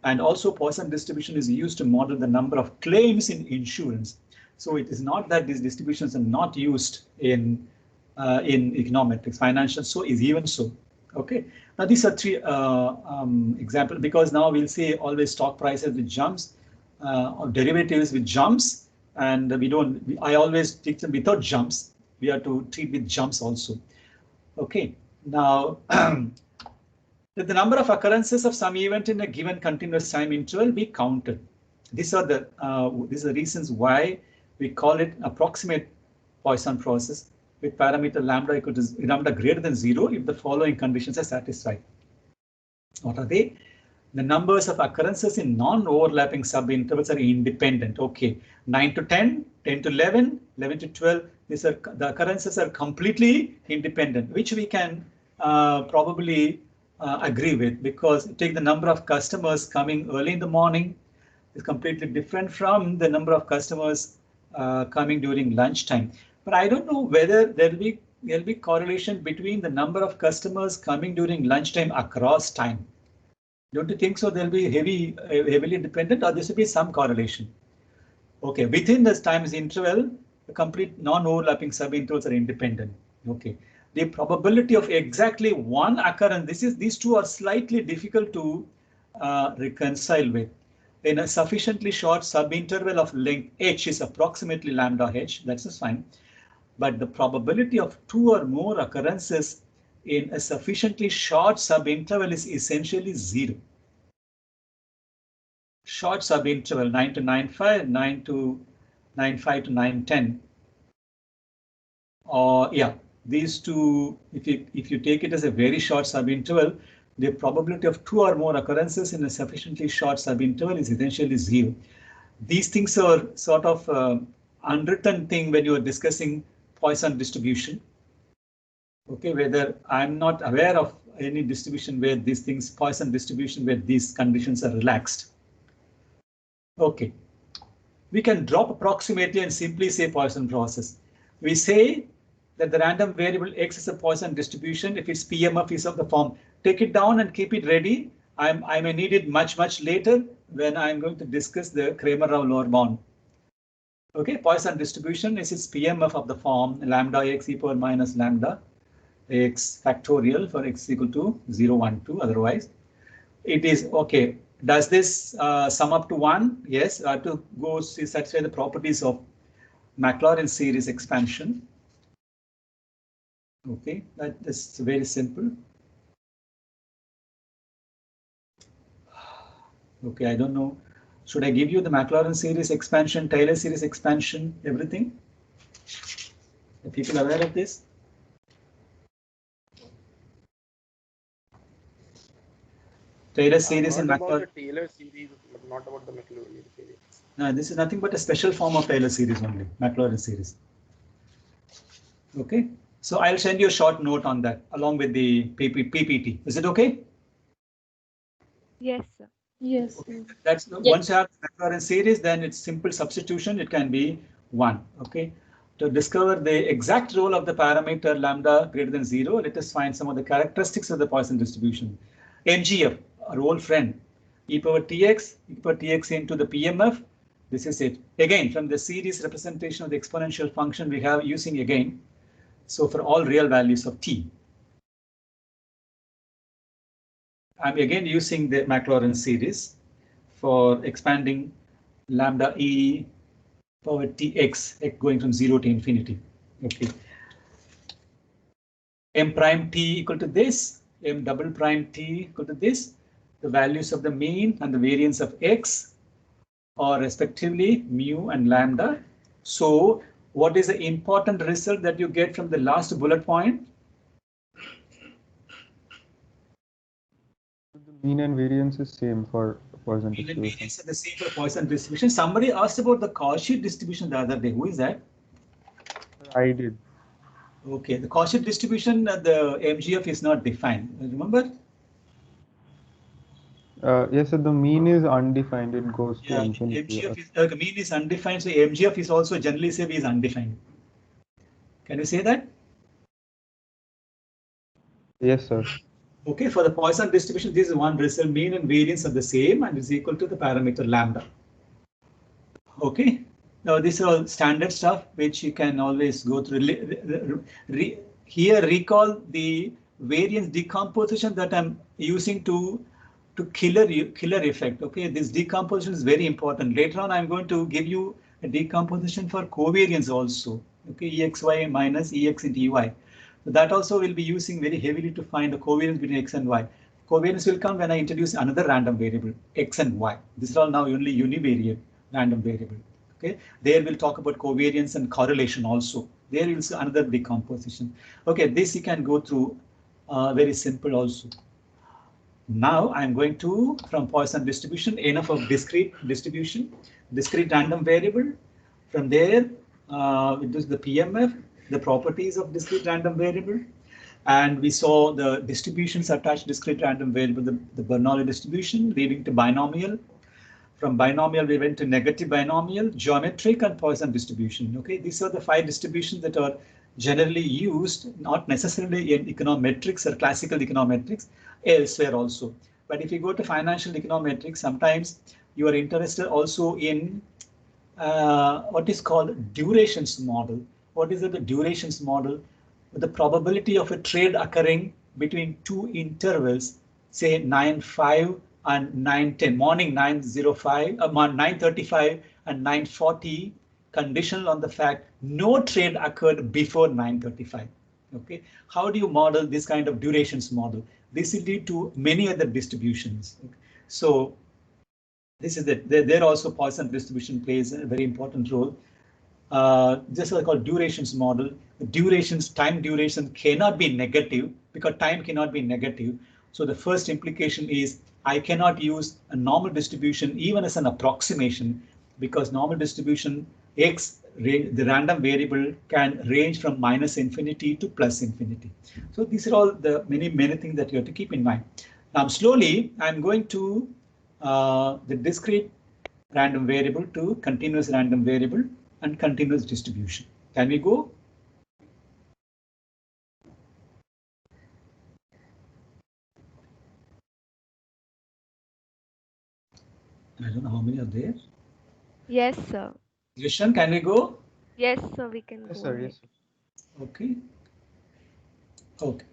And also Poisson distribution is used to model the number of claims in insurance. So it is not that these distributions are not used in econometrics, financial, so is even so. Okay, now these are three examples, because now we'll say always stock prices with jumps or derivatives with jumps, and I always teach them without jumps. We have to treat with jumps also. Okay, now the number of occurrences of some event in a given continuous time interval be counted. These are the reasons why we call it approximate Poisson process with parameter lambda equal to lambda greater than 0 if the following conditions are satisfied. What are they? The numbers of occurrences in non-overlapping subintervals are independent. Okay, 9 to 10, 10 to 11, 11 to 12. These are the occurrences are completely independent, which we can probably agree with, because take the number of customers coming early in the morning is completely different from the number of customers coming during lunchtime. But I don't know whether there'll be correlation between the number of customers coming during lunchtime across time. Don't you think so? There'll be heavily dependent, or there should be some correlation. Okay, within this times interval, the complete non-overlapping subintervals are independent. Okay, the probability of exactly one occurrence, these two are slightly difficult to reconcile with. In a sufficiently short subinterval of length h is approximately lambda h, that's just fine. But the probability of two or more occurrences in a sufficiently short subinterval is essentially 0. Short subinterval 9 to 9.5, 9 to 9.5 to 9.10. Or yeah, these two, if you take it as a very short subinterval, the probability of two or more occurrences in a sufficiently short subinterval is essentially 0. These things are sort of unwritten thing when you are discussing Poisson distribution. Okay, whether I'm not aware of any distribution where these things, Poisson distribution, where these conditions are relaxed. Okay, we can drop approximately and simply say Poisson process. We say that the random variable x is a Poisson distribution if its PMF is of the form. Take it down and keep it ready. I may need it much later when I'm going to discuss the Kramer-Rao-Lower bound. Okay, Poisson distribution is its PMF of the form lambda x e power minus lambda x factorial for x equal to 0, 1, 2. Otherwise, it is okay. Does this sum up to 1? Yes, I have to go satisfy the properties of Maclaurin series expansion. Okay, that is very simple. Okay, I don't know. Should I give you the Maclaurin series expansion, Taylor series expansion, everything? Are people aware of this? Taylor series and Not about Maclaurin. the Taylor series, but not about the Maclaurin series. No, this is nothing but a special form of Taylor series only, Maclaurin series. Okay, so I'll send you a short note on that along with the PPT. Is it okay? Yes, sir. Yes. Okay. That's once you have the Maclaurin series, then it's simple substitution. It can be 1. Okay. To discover the exact role of the parameter lambda greater than 0, let us find some of the characteristics of the Poisson distribution. MGF, our old friend, e power tx into the PMF. This is it. Again, from the series representation of the exponential function we have using again. So for all real values of t. I'm again using the Maclaurin series for expanding lambda e power tx going from 0 to infinity. Okay. M prime t equal to this, M double prime t equal to this. The values of the mean and the variance of x are respectively mu and lambda. So what is the important result that you get from the last bullet point? The mean and variance is same for Poisson distribution. Mean and variance are the same for Poisson distribution. Somebody asked about the Cauchy distribution the other day. Who is that? I did. Okay, the Cauchy distribution, the MGF is not defined. Remember? Yes, so the mean is undefined. It goes to infinity. MGF is, mean is undefined, so MGF is also generally said is undefined. Can you say that? Yes, sir. Okay, for the Poisson distribution, this is one result, mean and variance are the same and is equal to the parameter lambda. Okay, now these are all standard stuff which you can always go through. Here, recall the variance decomposition that I'm using to killer effect. Okay, this decomposition is very important. Later on, I'm going to give you a decomposition for covariance also. Okay, EXY minus EX into EY. So that also will be using very heavily to find the covariance between X and Y. Covariance will come when I introduce another random variable, X and Y. This is all now only univariate random variable. Okay, there we'll talk about covariance and correlation also. There you'll see another decomposition. Okay, this you can go through very simple also. Now I'm going to, from Poisson distribution, enough of discrete distribution, discrete random variable. From there, it is the PMF, the properties of discrete random variable. And we saw the distributions attached discrete random variable, the Bernoulli distribution leading to binomial. From binomial, we went to negative binomial, geometric, and Poisson distribution. Okay, these are the 5 distributions that are generally used, not necessarily in econometrics or classical econometrics, elsewhere also. But if you go to financial econometrics, sometimes you are interested also in what is called durations model. What is the durations model? The probability of a trade occurring between 2 intervals, say 9:05 and 9:10, morning 9:05, 9:35 and 9:40, conditional on the fact no trade occurred before 9:35. Okay, how do you model this kind of durations model? This will lead to many other distributions. Okay. So this is that there also Poisson distribution plays a very important role. This is called durations model. The durations, time duration cannot be negative because time cannot be negative. So the first implication is I cannot use a normal distribution even as an approximation, because normal distribution X, the random variable, can range from -infinity to +infinity. So these are all the many things that you have to keep in mind. Now slowly I'm going to the discrete random variable to continuous random variable and continuous distribution. Can we go? I don't know how many are there. Yes, sir. Krishan, can we go? Yes, sir, we can Yes, go sir. ahead. Yes. Okay. Okay.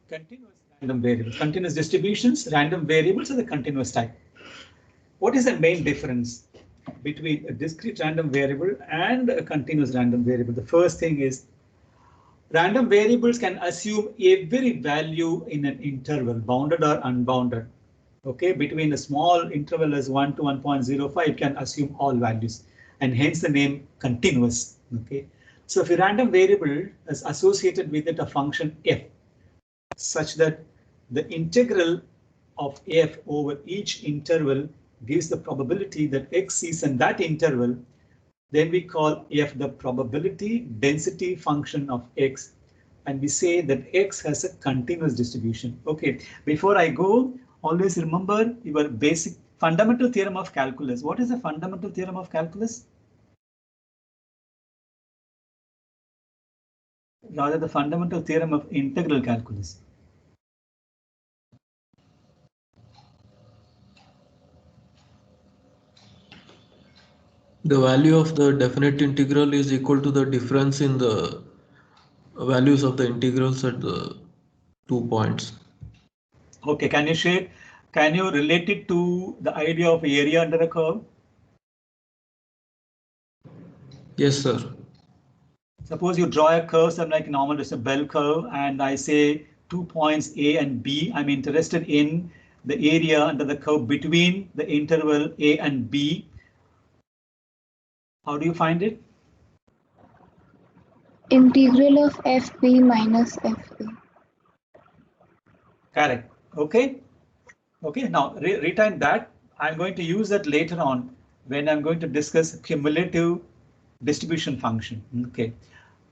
Continuous random variables, continuous distributions, random variables are the continuous type. What is the main difference between a discrete random variable and a continuous random variable? The first thing is random variables can assume every value in an interval, bounded or unbounded. Okay, between a small interval as 1 to 1.05, it can assume all values, and hence the name continuous. Okay, so if a random variable is associated with it a function f, such that the integral of f over each interval gives the probability that x is in that interval, then we call f the probability density function of x, and we say that x has a continuous distribution. Okay, before I go, always remember your basic fundamental theorem of calculus. What is the fundamental theorem of calculus? Rather, the fundamental theorem of integral calculus. The value of the definite integral is equal to the difference in the values of the integrals at the 2 points. Okay, can you share? Can you relate it to the idea of area under a curve? Yes, sir. Suppose you draw a curve, something like normal, just a bell curve, and I say 2 points A and B. I'm interested in the area under the curve between the interval A and B. How do you find it? Integral of FB minus FA. Correct. Okay. Okay. Now retain that. I'm going to use that later on when I'm going to discuss cumulative distribution function. Okay.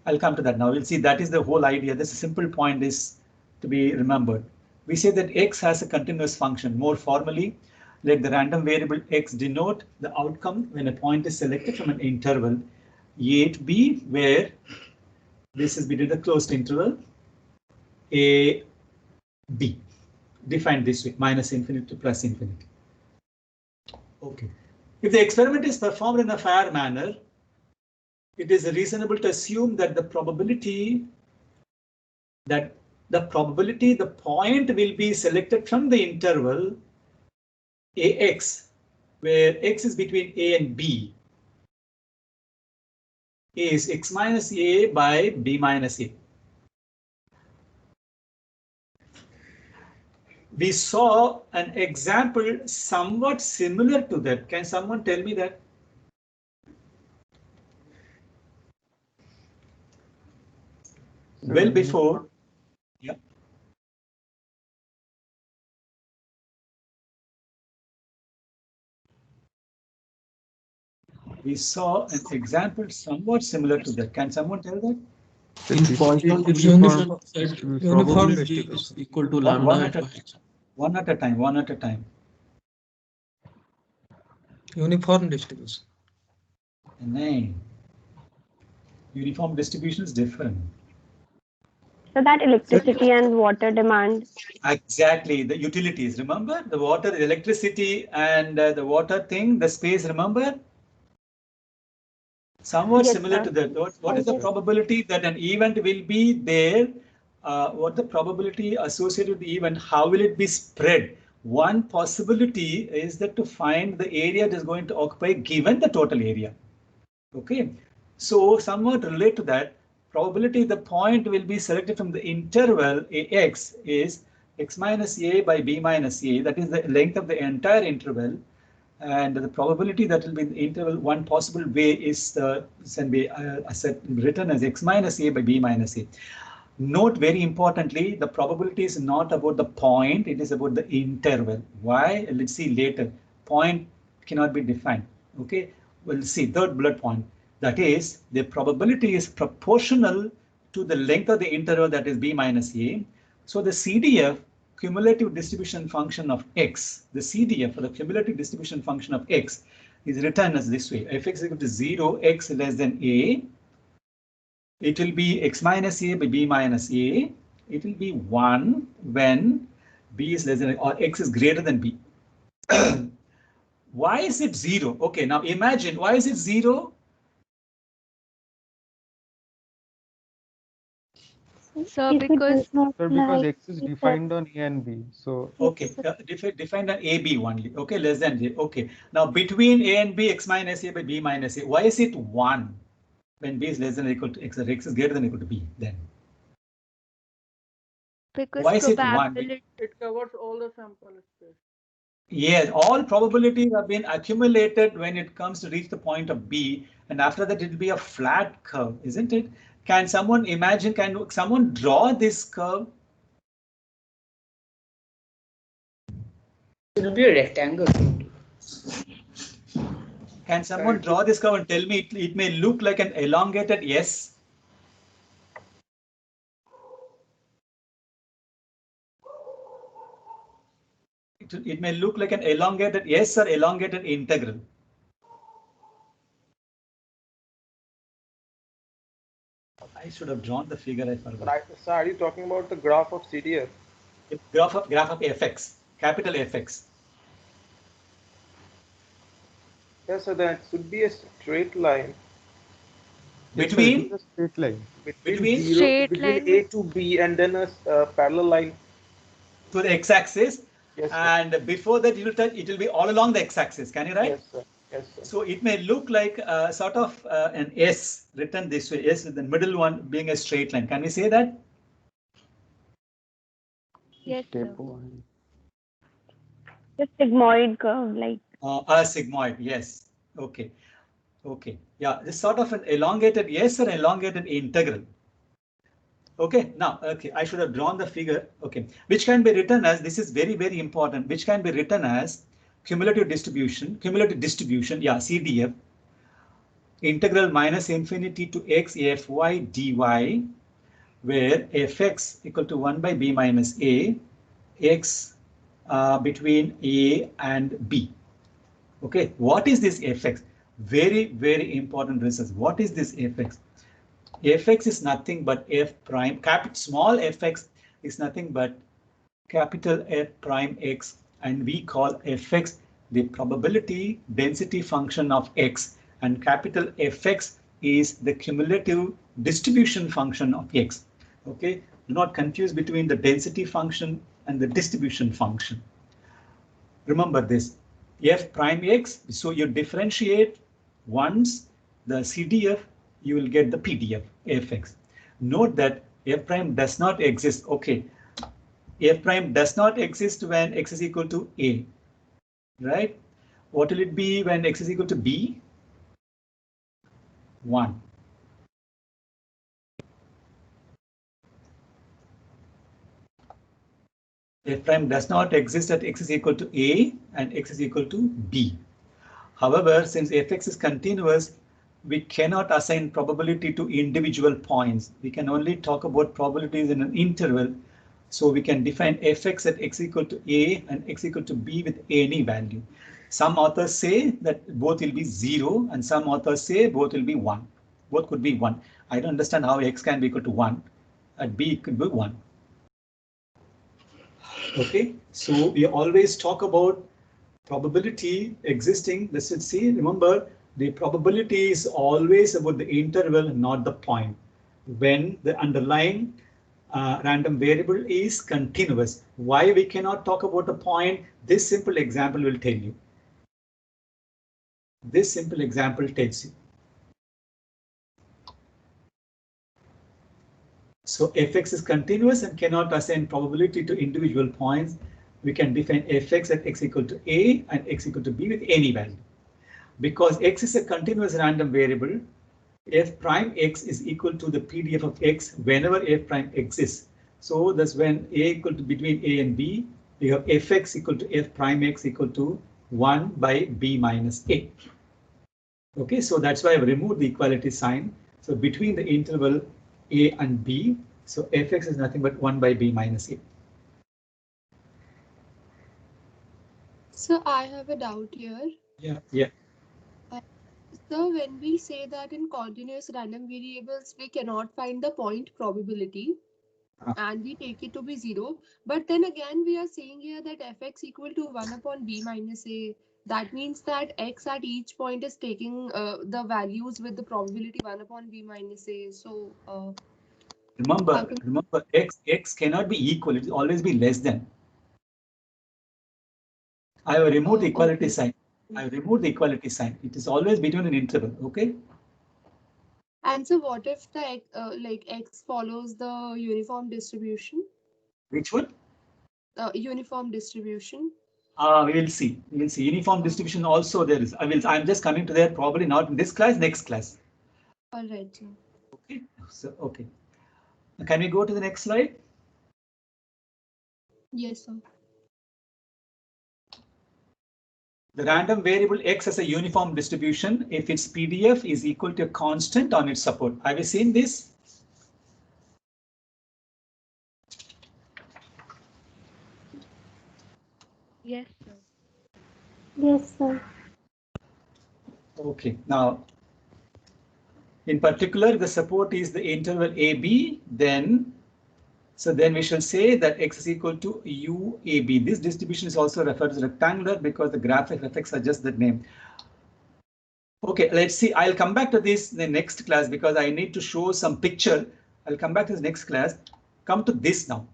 I'll come to that now. We'll see that is the whole idea. This simple point is to be remembered. We say that x has a continuous function. More formally, let the random variable x denote the outcome when a point is selected from an interval. 8b, where this is between the closed interval a b, defined this way, minus infinity to plus infinity. Okay. If the experiment is performed in a fair manner, it is reasonable to assume that the probability the point will be selected from the interval ax, where x is between a and b, is x minus a by b minus a. We saw an example somewhat similar to that. Can someone tell me that? Well before, yeah. We saw an example somewhat similar to that. Can someone tell that? In Poisson distribution set, Uniform probability is distribution. equal to lambda at y. One at a time, one at a time. Uniform distribution. No. Uniform distribution is different. So that electricity and water demand. Exactly, the utilities. Remember the water, the electricity, and the water thing, the space. Remember, somewhat Yes, similar sir. to that. What is the probability that an event will be there? What the probability associated with the event? How will it be spread? One possibility is that to find the area it is going to occupy given the total area. Okay, so somewhat relate to that. Probability the point will be selected from the interval ax is x minus a by b minus a. That is the length of the entire interval, and the probability that will be in the interval. One possible way is can be written as x minus a by b minus a. Note very importantly, the probability is not about the point; it is about the interval. Why? Let's see later. Point cannot be defined. Okay, we'll see third bullet point. That is, the probability is proportional to the length of the interval, that is b minus a. So the CDF, cumulative distribution function of x, the CDF for the cumulative distribution function of x is written as this way: f(x) is equal to 0, x less than a. It will be x minus a by b minus a. It will be 1 when b is less than or x is greater than b. Why is it 0? Okay, now imagine, why is it 0? So because x is defined on a and b. So okay, defined on a b only. Okay, less than j. Okay, now between a and b, x minus a by b minus a. Why is it 1 when b is less than or equal to x, or x is greater than or equal to b? Then because why is it 1? It covers all the sample space. Yes, all probabilities have been accumulated when it comes to reach the point of B, and after that it will be a flat curve, isn't it? Can someone imagine, can someone draw this curve? It will be a rectangle. Can someone draw this curve and tell me it may look like an elongated S? It may look like an elongated S or elongated integral. I should have drawn the figure, I forgot. Right, so are you talking about the graph of CDF? Graph of fx, capital Fx. Yes, so that should be a straight line. Between? A straight line. Between A to B, and then a parallel line to the x-axis. Yes, and before that it will be all along the x-axis. Can you write? Yes, sir. Yes, sir. So it may look like sort of an S written this way, S with the middle one being a straight line. Can we say that? Yes, sir. The sigmoid curve, like. A sigmoid, yes. Okay. Okay. Yeah, this sort of an elongated S or elongated integral. Okay, now, okay, I should have drawn the figure, okay, which can be written as, this is very, very important, which can be written as cumulative distribution, yeah, CDF, integral minus infinity to x fy dy, where fx equal to 1 by b minus a, x between a and b. Okay, what is this fx? Very, very important results. What is this fx? Fx is nothing but f prime, small fx is nothing but capital F prime x, and we call fx the probability density function of x, and capital Fx is the cumulative distribution function of x. Okay, do not confuse between the density function and the distribution function. Remember this, f prime x, so you differentiate once the CDF, you will get the PDF fx. Note that f prime does not exist. Okay, f prime does not exist when x is equal to a, right? What will it be when x is equal to b? 1. F prime does not exist at x is equal to a and x is equal to b. However, since fx is continuous, we cannot assign probability to individual points. We can only talk about probabilities in an interval. So we can define fx at x equal to a and x equal to b with any value. Some authors say that both will be 0 and some authors say both will be 1. Both could be 1. I don't understand how x can be equal to 1. At b it could be 1. Okay, so we always talk about probability existing. Let's see, remember the probability is always about the interval, not the point. When the underlying random variable is continuous. Why we cannot talk about a point? This simple example will tell you. This simple example tells you. So fx is continuous and cannot assign probability to individual points. We can define fx at x equal to a and x equal to b with any value. Because x is a continuous random variable, f prime x is equal to the PDF of x whenever f prime exists. So that's when a equal to between a and b, we have fx equal to f prime x equal to 1 by b minus a. Okay, so that's why I've removed the equality sign. So between the interval a and b, so fx is nothing but 1 by b minus a. So I have a doubt here. Yeah. So when we say that in continuous random variables, we cannot find the point probability and we take it to be 0. But then again, we are saying here that fx equal to 1 upon b minus a. That means that x at each point is taking the values with the probability 1 upon b minus a. So remember x cannot be equal. It will always be less than. I have removed the equality sign. I removed the equality sign. It is always between an interval. Okay. And so what if the like x follows the uniform distribution? Which one? Uniform distribution. We will see. We will see. Uniform distribution also there is. I'm just coming to there. Probably not in this class. Next class. All right. Okay. So okay. Can we go to the next slide? Yes, sir. The random variable x has a uniform distribution if its PDF is equal to a constant on its support. Have you seen this? Yes, sir. Yes, sir. Okay, now in particular, the support is the interval AB, then we shall say that x is equal to UAB. This distribution is also referred as rectangular because the graph of fx suggests that name. Okay, let's see. I'll come back to this in the next class because I need to show some picture. I'll come back to this next class. Come to this now.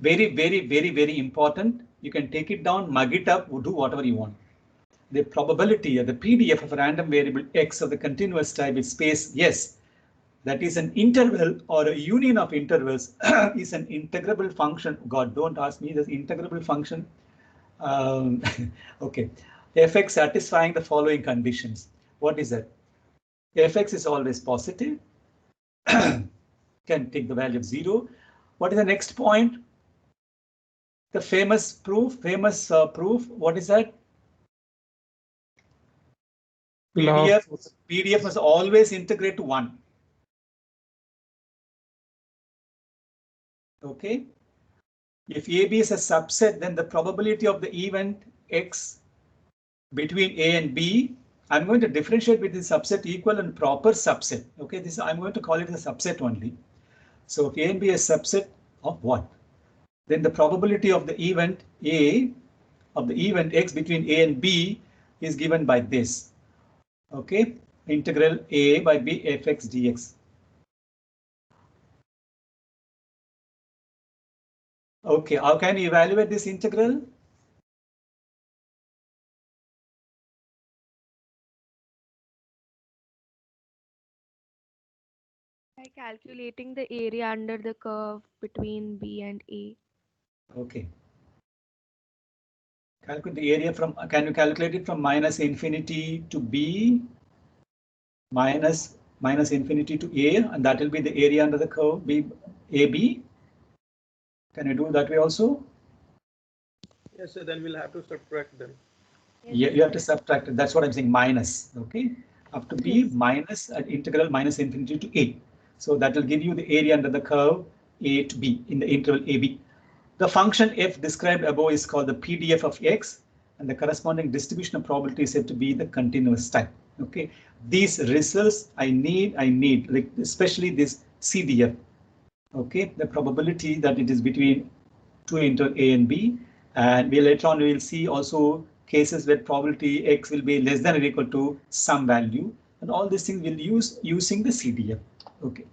Very, very, very, very important. You can take it down, mug it up, do whatever you want. The probability or the PDF of a random variable x of the continuous type with space yes, that is an interval or a union of intervals is an integrable function. God, don't ask me this integrable function. Okay, fx satisfying the following conditions. What is that? Fx is always positive. Can take the value of 0. What is the next point? The famous proof. What is that? PDF must always integrate to 1. Okay. If AB is a subset, then the probability of the event x between A and B I'm going to differentiate between subset equal and proper subset. Okay, this I'm going to call it a subset only. So if A and B is subset of what? Then the probability of the event A, of the event X between A and B is given by this. Okay, integral A by B fx dx. Okay, how can you evaluate this integral? By calculating the area under the curve between B and A. Okay. Calculate the area from, can you calculate it from minus infinity to B, minus infinity to A, and that will be the area under the curve B, AB? Can you do that way also? Yes, so then we'll have to subtract them. Yeah, you have to subtract it. That's what I'm saying, minus, okay? Up to B minus an integral minus infinity to A. So that will give you the area under the curve A to B in the interval AB. The function f described above is called the PDF of x, and the corresponding distribution of probability is said to be the continuous type. Okay, these results I need, like especially this CDF. Okay, the probability that it is between two interval A and B, and later on we will see also cases where probability x will be less than or equal to some value, and all these things will use using the CDF. Okay,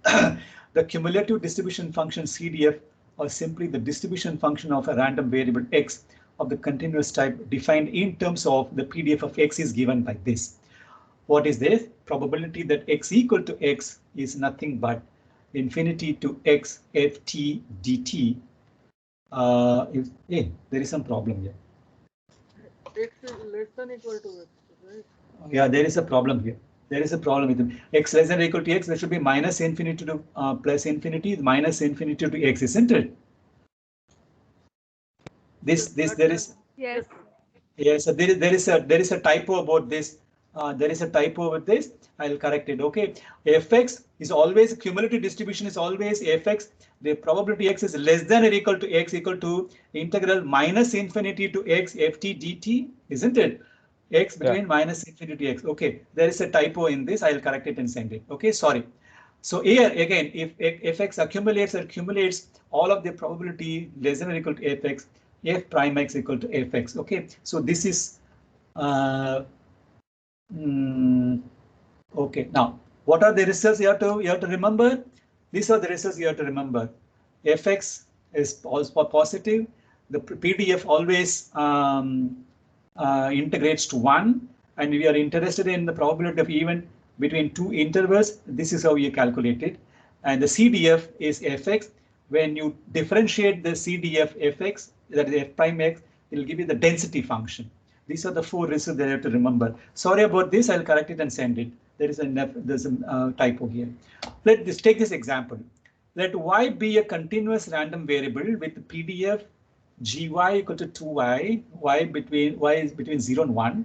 the cumulative distribution function CDF, or simply the distribution function of a random variable x of the continuous type defined in terms of the PDF of x, is given by this. What is this? Probability that x equal to x is nothing but infinity to x ft dt. There is some problem here. X is less than equal to x, right? Yeah, there is a problem here. There is a problem with them. X less than or equal to x, there should be minus infinity to plus infinity, minus infinity to x, isn't it? There is. Yes. Yes, so there is a typo about this. There is a typo with this. I'll correct it. Okay, fx is always cumulative distribution is always fx. The probability x is less than or equal to x equal to integral minus infinity to x ft dt, isn't it? X between minus infinity to x. Okay, there is a typo in this. I'll correct it and send it. Okay, sorry. So here again, if fx accumulates all of the probability less than or equal to fx, f prime x equal to fx. Okay, so this is okay. Now, what are the results you have to remember? These are the results you have to remember. Fx is also positive. The PDF always integrates to 1, and we are interested in the probability of event between two intervals. This is how you calculate it, and the CDF is fx. When you differentiate the CDF fx, that is f prime x, it will give you the density function. These are the 4 results that you have to remember. Sorry about this. I'll correct it and send it. There's a typo here. Let's take this example. Let y be a continuous random variable with PDF gy equal to 2y, y is between 0 and 1,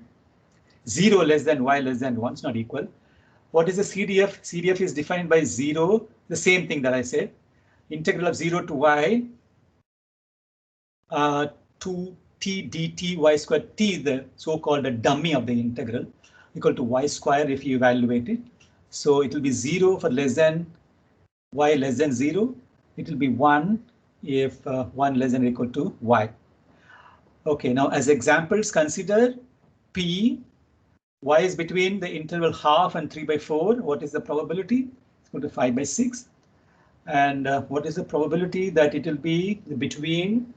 0 less than y less than 1 is not equal. What is the CDF? CDF is defined by 0, the same thing that I said. Integral of 0 to y, 2 t dt y square t, the so-called dummy of the integral, equal to y square if you evaluate it. So it will be 0 for less than y less than 0. It will be 1 if 1 less than or equal to y. Okay, now as examples, consider p. Y is between the interval half and 3/4. What is the probability? It's equal to 5/6. And what is the probability that it will be between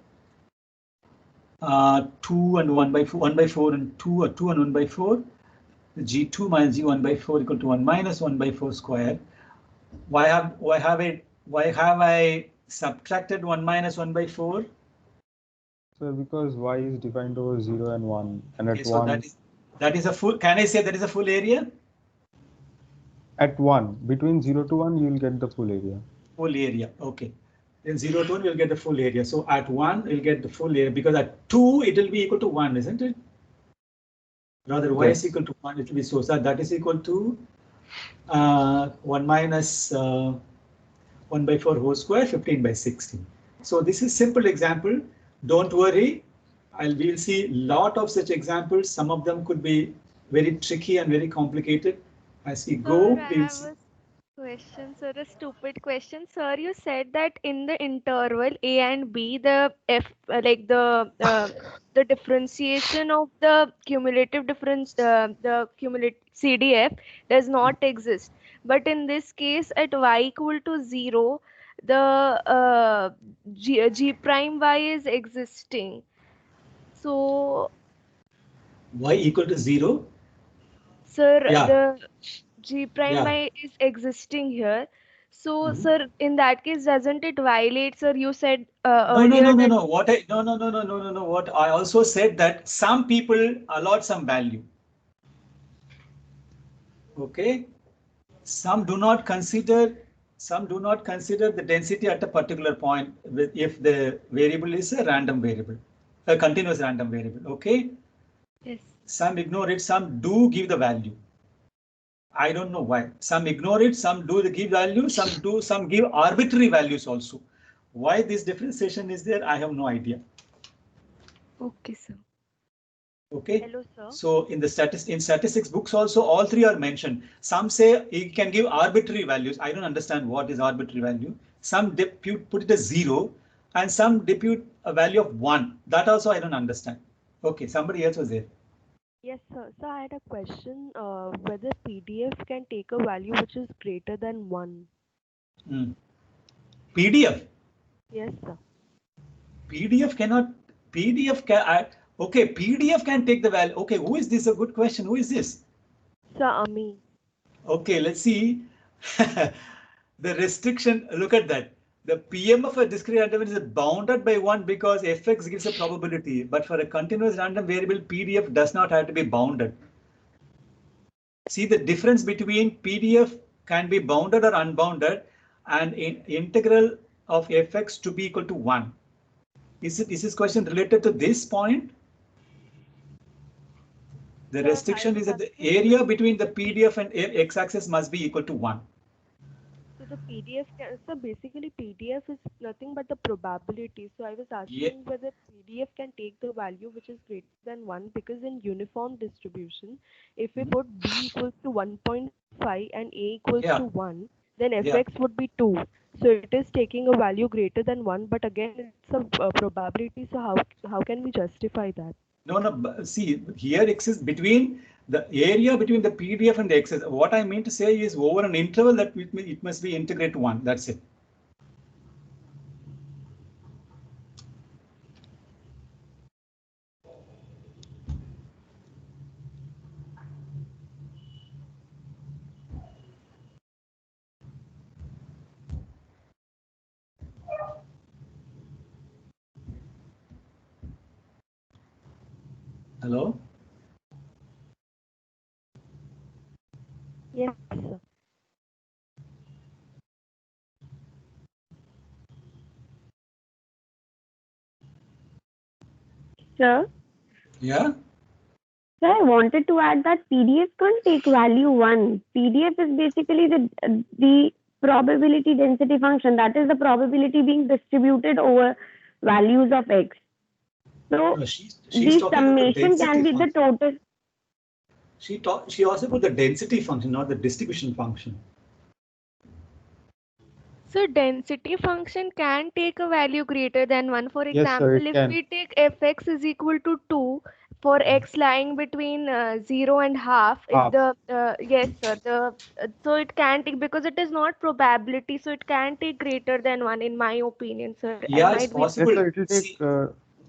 2 and 1/4, 1/4 and 2, or 2 and 1/4? The g2 minus g1/4 equal to 1 minus 1/4 square. Why have I subtracted 1 minus 1/4? So because y is defined over 0 and 1, and at Okay, so 1. That is a full. Can I say that is a full area? At 1, between 0 to 1, you will get the full area. Full area. Okay. Then 0 to 1, we'll get the full area. So at 1, we'll get the full area, because at 2, it will be equal to 1, isn't it? Rather, y is equal to 1, it will be so that is equal to 1 minus 1/4 whole square, 15/16. So this is simple example. Don't worry. We'll see a lot of such examples. Some of them could be very tricky and very complicated. As we go, Sir, I please. have a question, sir, a stupid question. Sir, you said that in the interval A and B, the the differentiation of the cumulative difference, the cumulative CDF does not exist. But in this case, at y equal to 0, the G prime y is existing. So, Y equal to 0. sir, Yeah. the G prime Yeah. y is existing here. So, sir, in that case, doesn't it violate, sir? You said earlier that. No. No. What I also said that some people allot some value. Okay. Some do not consider the density at a particular point if the variable is a random variable, a continuous random variable. Okay. Yes. Some ignore it. Some do give the value. I don't know why. Some ignore it, some do give value, some give arbitrary values also. Why this differentiation is there, I have no idea. Okay, sir. Okay. Hello, sir. So in statistics books also, all three are mentioned. Some say you can give arbitrary values. I don't understand what is arbitrary value. Some put it as 0, and some depute a value of 1. That also I don't understand. Okay, somebody else was there. Yes, sir. So I had a question whether PDF can take a value which is greater than 1. PDF? Yes, sir. PDF cannot. Okay, PDF can take the value. Okay, who is this? A good question. Who is this? Sir, Ami. Okay, let's see. The restriction, look at that. The PM of a discrete random is bounded by 1 because fx gives a probability, but for a continuous random variable, PDF does not have to be bounded. See, the difference between PDF can be bounded or unbounded, and integral of fx to be equal to 1. Is this question related to this point? The restriction is that the area between the PDF and x-axis must be equal to 1. So the PDF, so basically PDF is nothing but the probability. So I was asking whether PDF can take the value which is greater than 1, because in uniform distribution, if we put B equals to 1.5 and A equals to 1, then fx would be 2. So it is taking a value greater than 1, but again it's a probability. So how can we justify that? No. See, here exists between the area between the PDF and the x-axis. What I mean to say is over an interval that it must be integrate to 1. That's it. Hello? Yes, sir. Sir? Yeah? So I wanted to add that PDF can't take value 1. PDF is basically the probability density function. That is the probability being distributed over values of x. So the summation can be the total. She also put the density function, not the distribution function. So density function can take a value greater than 1. For example, Yes, sir, if we take fx is equal to 2 for x lying between 0 and half, if the yes sir, so it can take, because it is not probability, so it can take greater than 1 in my opinion, sir. Yeah, it's possible. Yes, sir, it will take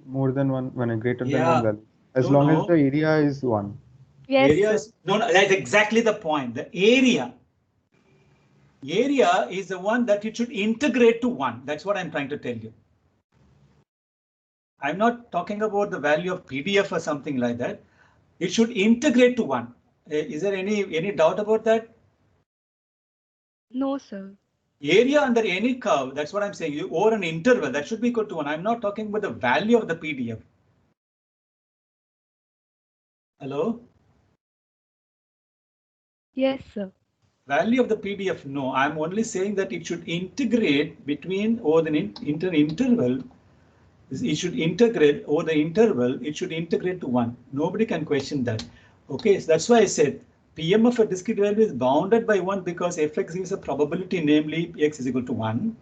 more than 1, greater than 1 value, as long as the area is 1. Yes, no, that's exactly the point. The area is the one that it should integrate to 1. That's what I'm trying to tell you. I'm not talking about the value of PDF or something like that. It should integrate to 1. Is there any doubt about that? No, sir. Area under any curve, that's what I'm saying, over an interval, that should be equal to 1. I'm not talking about the value of the PDF. Hello? Yes, sir. Value of the PDF, no. I'm only saying that it should integrate between over the interval. It should integrate over the interval. It should integrate to 1. Nobody can question that. Okay, so that's why I said Pm of a discrete variable is bounded by 1 because fx gives a probability, namely x is equal to 1.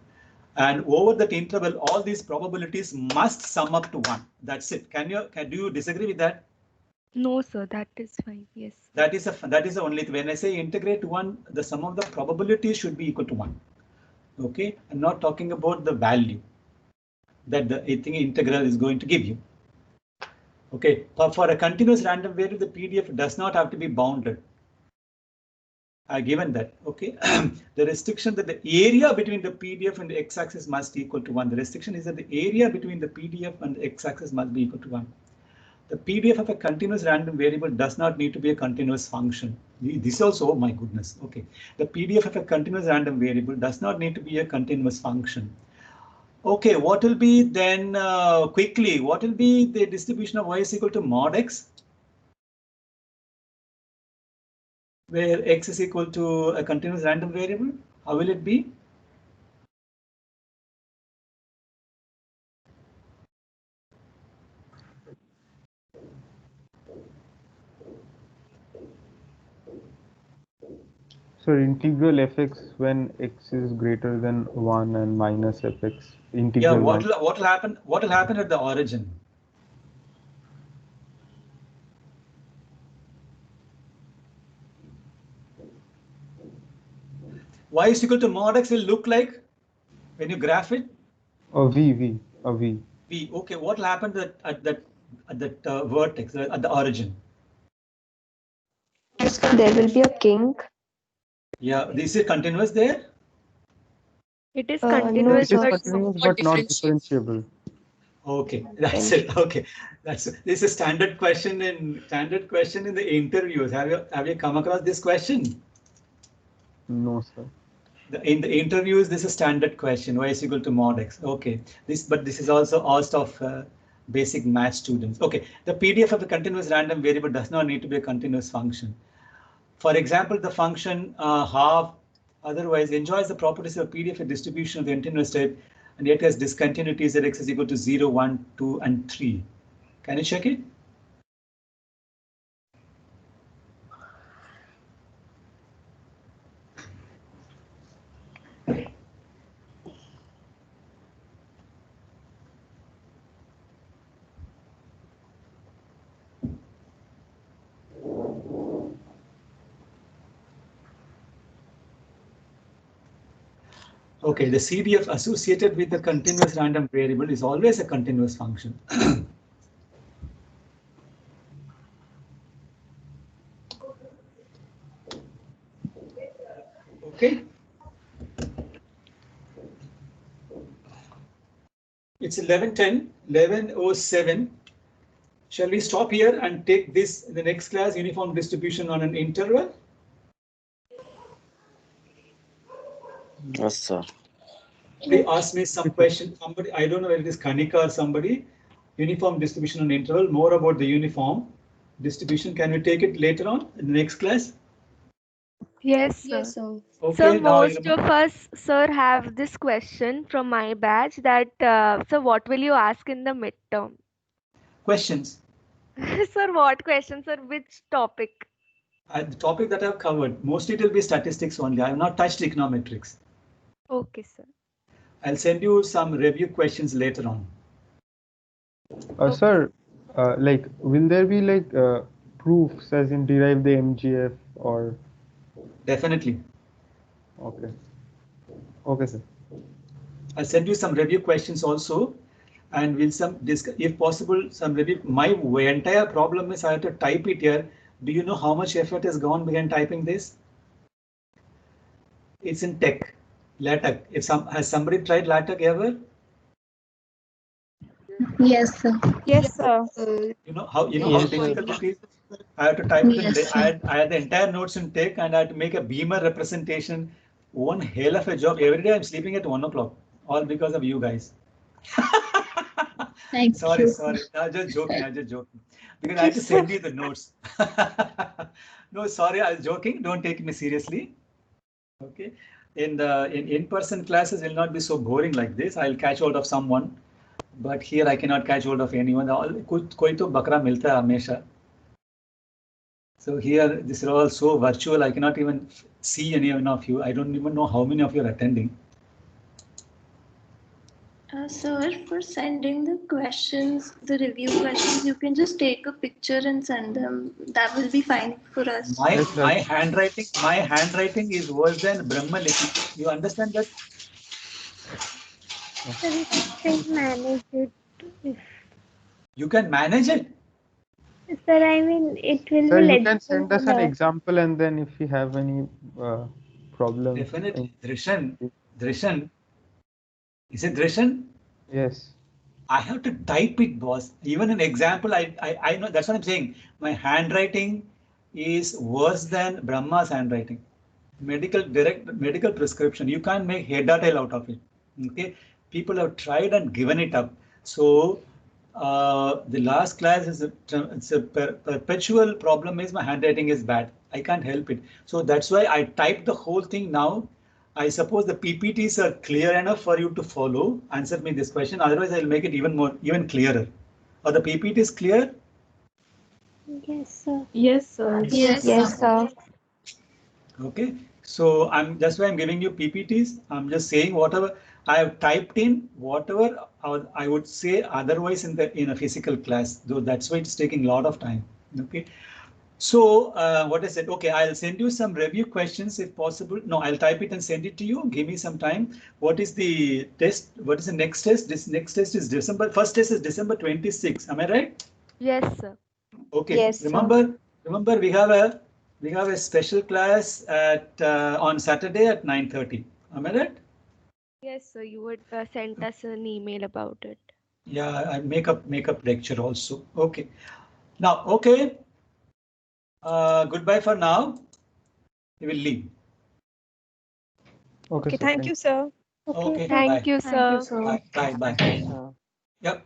And over that interval, all these probabilities must sum up to 1. That's it. Do you disagree with that? No, sir, that is fine. Yes. That is the only thing. When I say integrate 1, the sum of the probabilities should be equal to 1. Okay, I'm not talking about the value that the integral is going to give you. Okay, for a continuous random variable, the PDF does not have to be bounded. Given that, okay, the restriction that the area between the PDF and the x-axis must equal to 1. The restriction is that the area between the PDF and the x-axis must be equal to 1. The PDF of a continuous random variable does not need to be a continuous function. This also, oh my goodness, okay. The PDF of a continuous random variable does not need to be a continuous function. Okay, what will be then, quickly, what will be the distribution of y is equal to mod x? Where x is equal to a continuous random variable? How will it be? So integral fx when x is greater than 1 and minus fx. Integral. Yeah, what will happen? What will happen at the origin? Y is equal to mod x will look like when you graph it? A v. V. Okay, what will happen at that vertex, at the origin? There will be a kink. Yeah, this is continuous there? It is No, continuous, it is continuous but not differentiable. Okay, that's it. Okay, this is a standard question in the interviews. Have you come across this question? No, sir. In the interviews, this is a standard question. Y is equal to mod x. Okay, but this is also asked of basic math students. Okay, the PDF of a continuous random variable does not need to be a continuous function. For example, the function half otherwise enjoys the properties of PDF distribution of the continuous type and yet has discontinuities at x is equal to 0, 1, 2, and 3. Can you check it? Okay, the CDF associated with the continuous random variable is always a continuous function. Okay. It's 11:10, 11:07. Shall we stop here and take this in the next class, uniform distribution on an interval? Yes, sir. They asked me some question. Somebody, I don't know whether it is Kanika or somebody. Uniform distribution on interval. More about the uniform distribution. Can we take it later on in the next class? Yes, sir. Yes, sir. Okay, So now most of us, sir, have this question from my batch that, so what will you ask in the midterm? questions. Sir, what questions, sir? Which topic? The topic that I've covered, mostly it will be statistics only. I have not touched econometrics. Okay, sir. I'll send you some review questions later on. Sir, like, will there be like proofs as in derive the MGF or? Definitely. Okay. Okay, sir. I'll send you some review questions also, and we'll if possible, some review. My entire problem is I have to type it here. Do you know how much effort has gone behind typing this? It's in tech, LaTeX. Has somebody tried LaTeX ever? Yes, sir. Yes, sir. You know how Yes, difficult sir. it is. I have to type it in. Yes, sir. I had the entire notes in tech, and I had to make a beamer representation. One hell of a job. Every day I'm sleeping at 1 o'clock, all because of you guys. Thank Sorry. you. I'm just joking. Because I had to send you the notes. No, sorry, I was joking. Don't take me seriously. Okay. In-person classes will not be so boring like this. I'll catch hold of someone, but here I cannot catch hold of anyone. कोई तो बकरा मिलता है हमेशा. So here, this is all so virtual. I cannot even see any one of you. I don't even know how many of you are attending. Sir, for sending the questions, the review questions, you can just take a picture and send them. That will be fine for us. My handwriting is worse than Brahma Lipi. You understand that? Sir, you can still manage it. You can manage it. Sir, I mean, it will Sir, be you legible can send us for an us. example, and then if you have any problems. Definitely. Drishan. Is it Drishan? Yes. I have to type it, boss. Even an example, I know, that's what I'm saying. My handwriting is worse than Brahma's handwriting. Medical prescription. You can't make head or tail out of it. Okay. People have tried and given it up. So the last class is it's a perpetual problem is my handwriting is bad. I can't help it. So that's why I typed the whole thing now. I suppose the PPTs are clear enough for you to follow. Answer me this question. Otherwise, I'll make it even clearer. Are the PPTs clear? Yes, sir. Yes, sir. Yes, sir. Okay. So that's why I'm giving you PPTs. I'm just saying whatever I have typed in, whatever I would say otherwise in a physical class. Though that's why it's taking a lot of time. Okay. So what is it? Okay, I'll send you some review questions if possible. No, I'll type it and send it to you. Give me some time. What is the test? What is the next test? This next test is December. First test is December 26. Am I right? Yes, sir. Okay. Yes, Remember we have a special class at on Saturday at 9:30. Am I right? Yes, sir. You would send us an email about it. Yeah, I make up lecture also. Okay. Now, okay. Goodbye for now. We will leave. Okay, sir. Thank you, sir. Okay. Thank Bye. you, sir. Bye. Bye. Bye. Yep.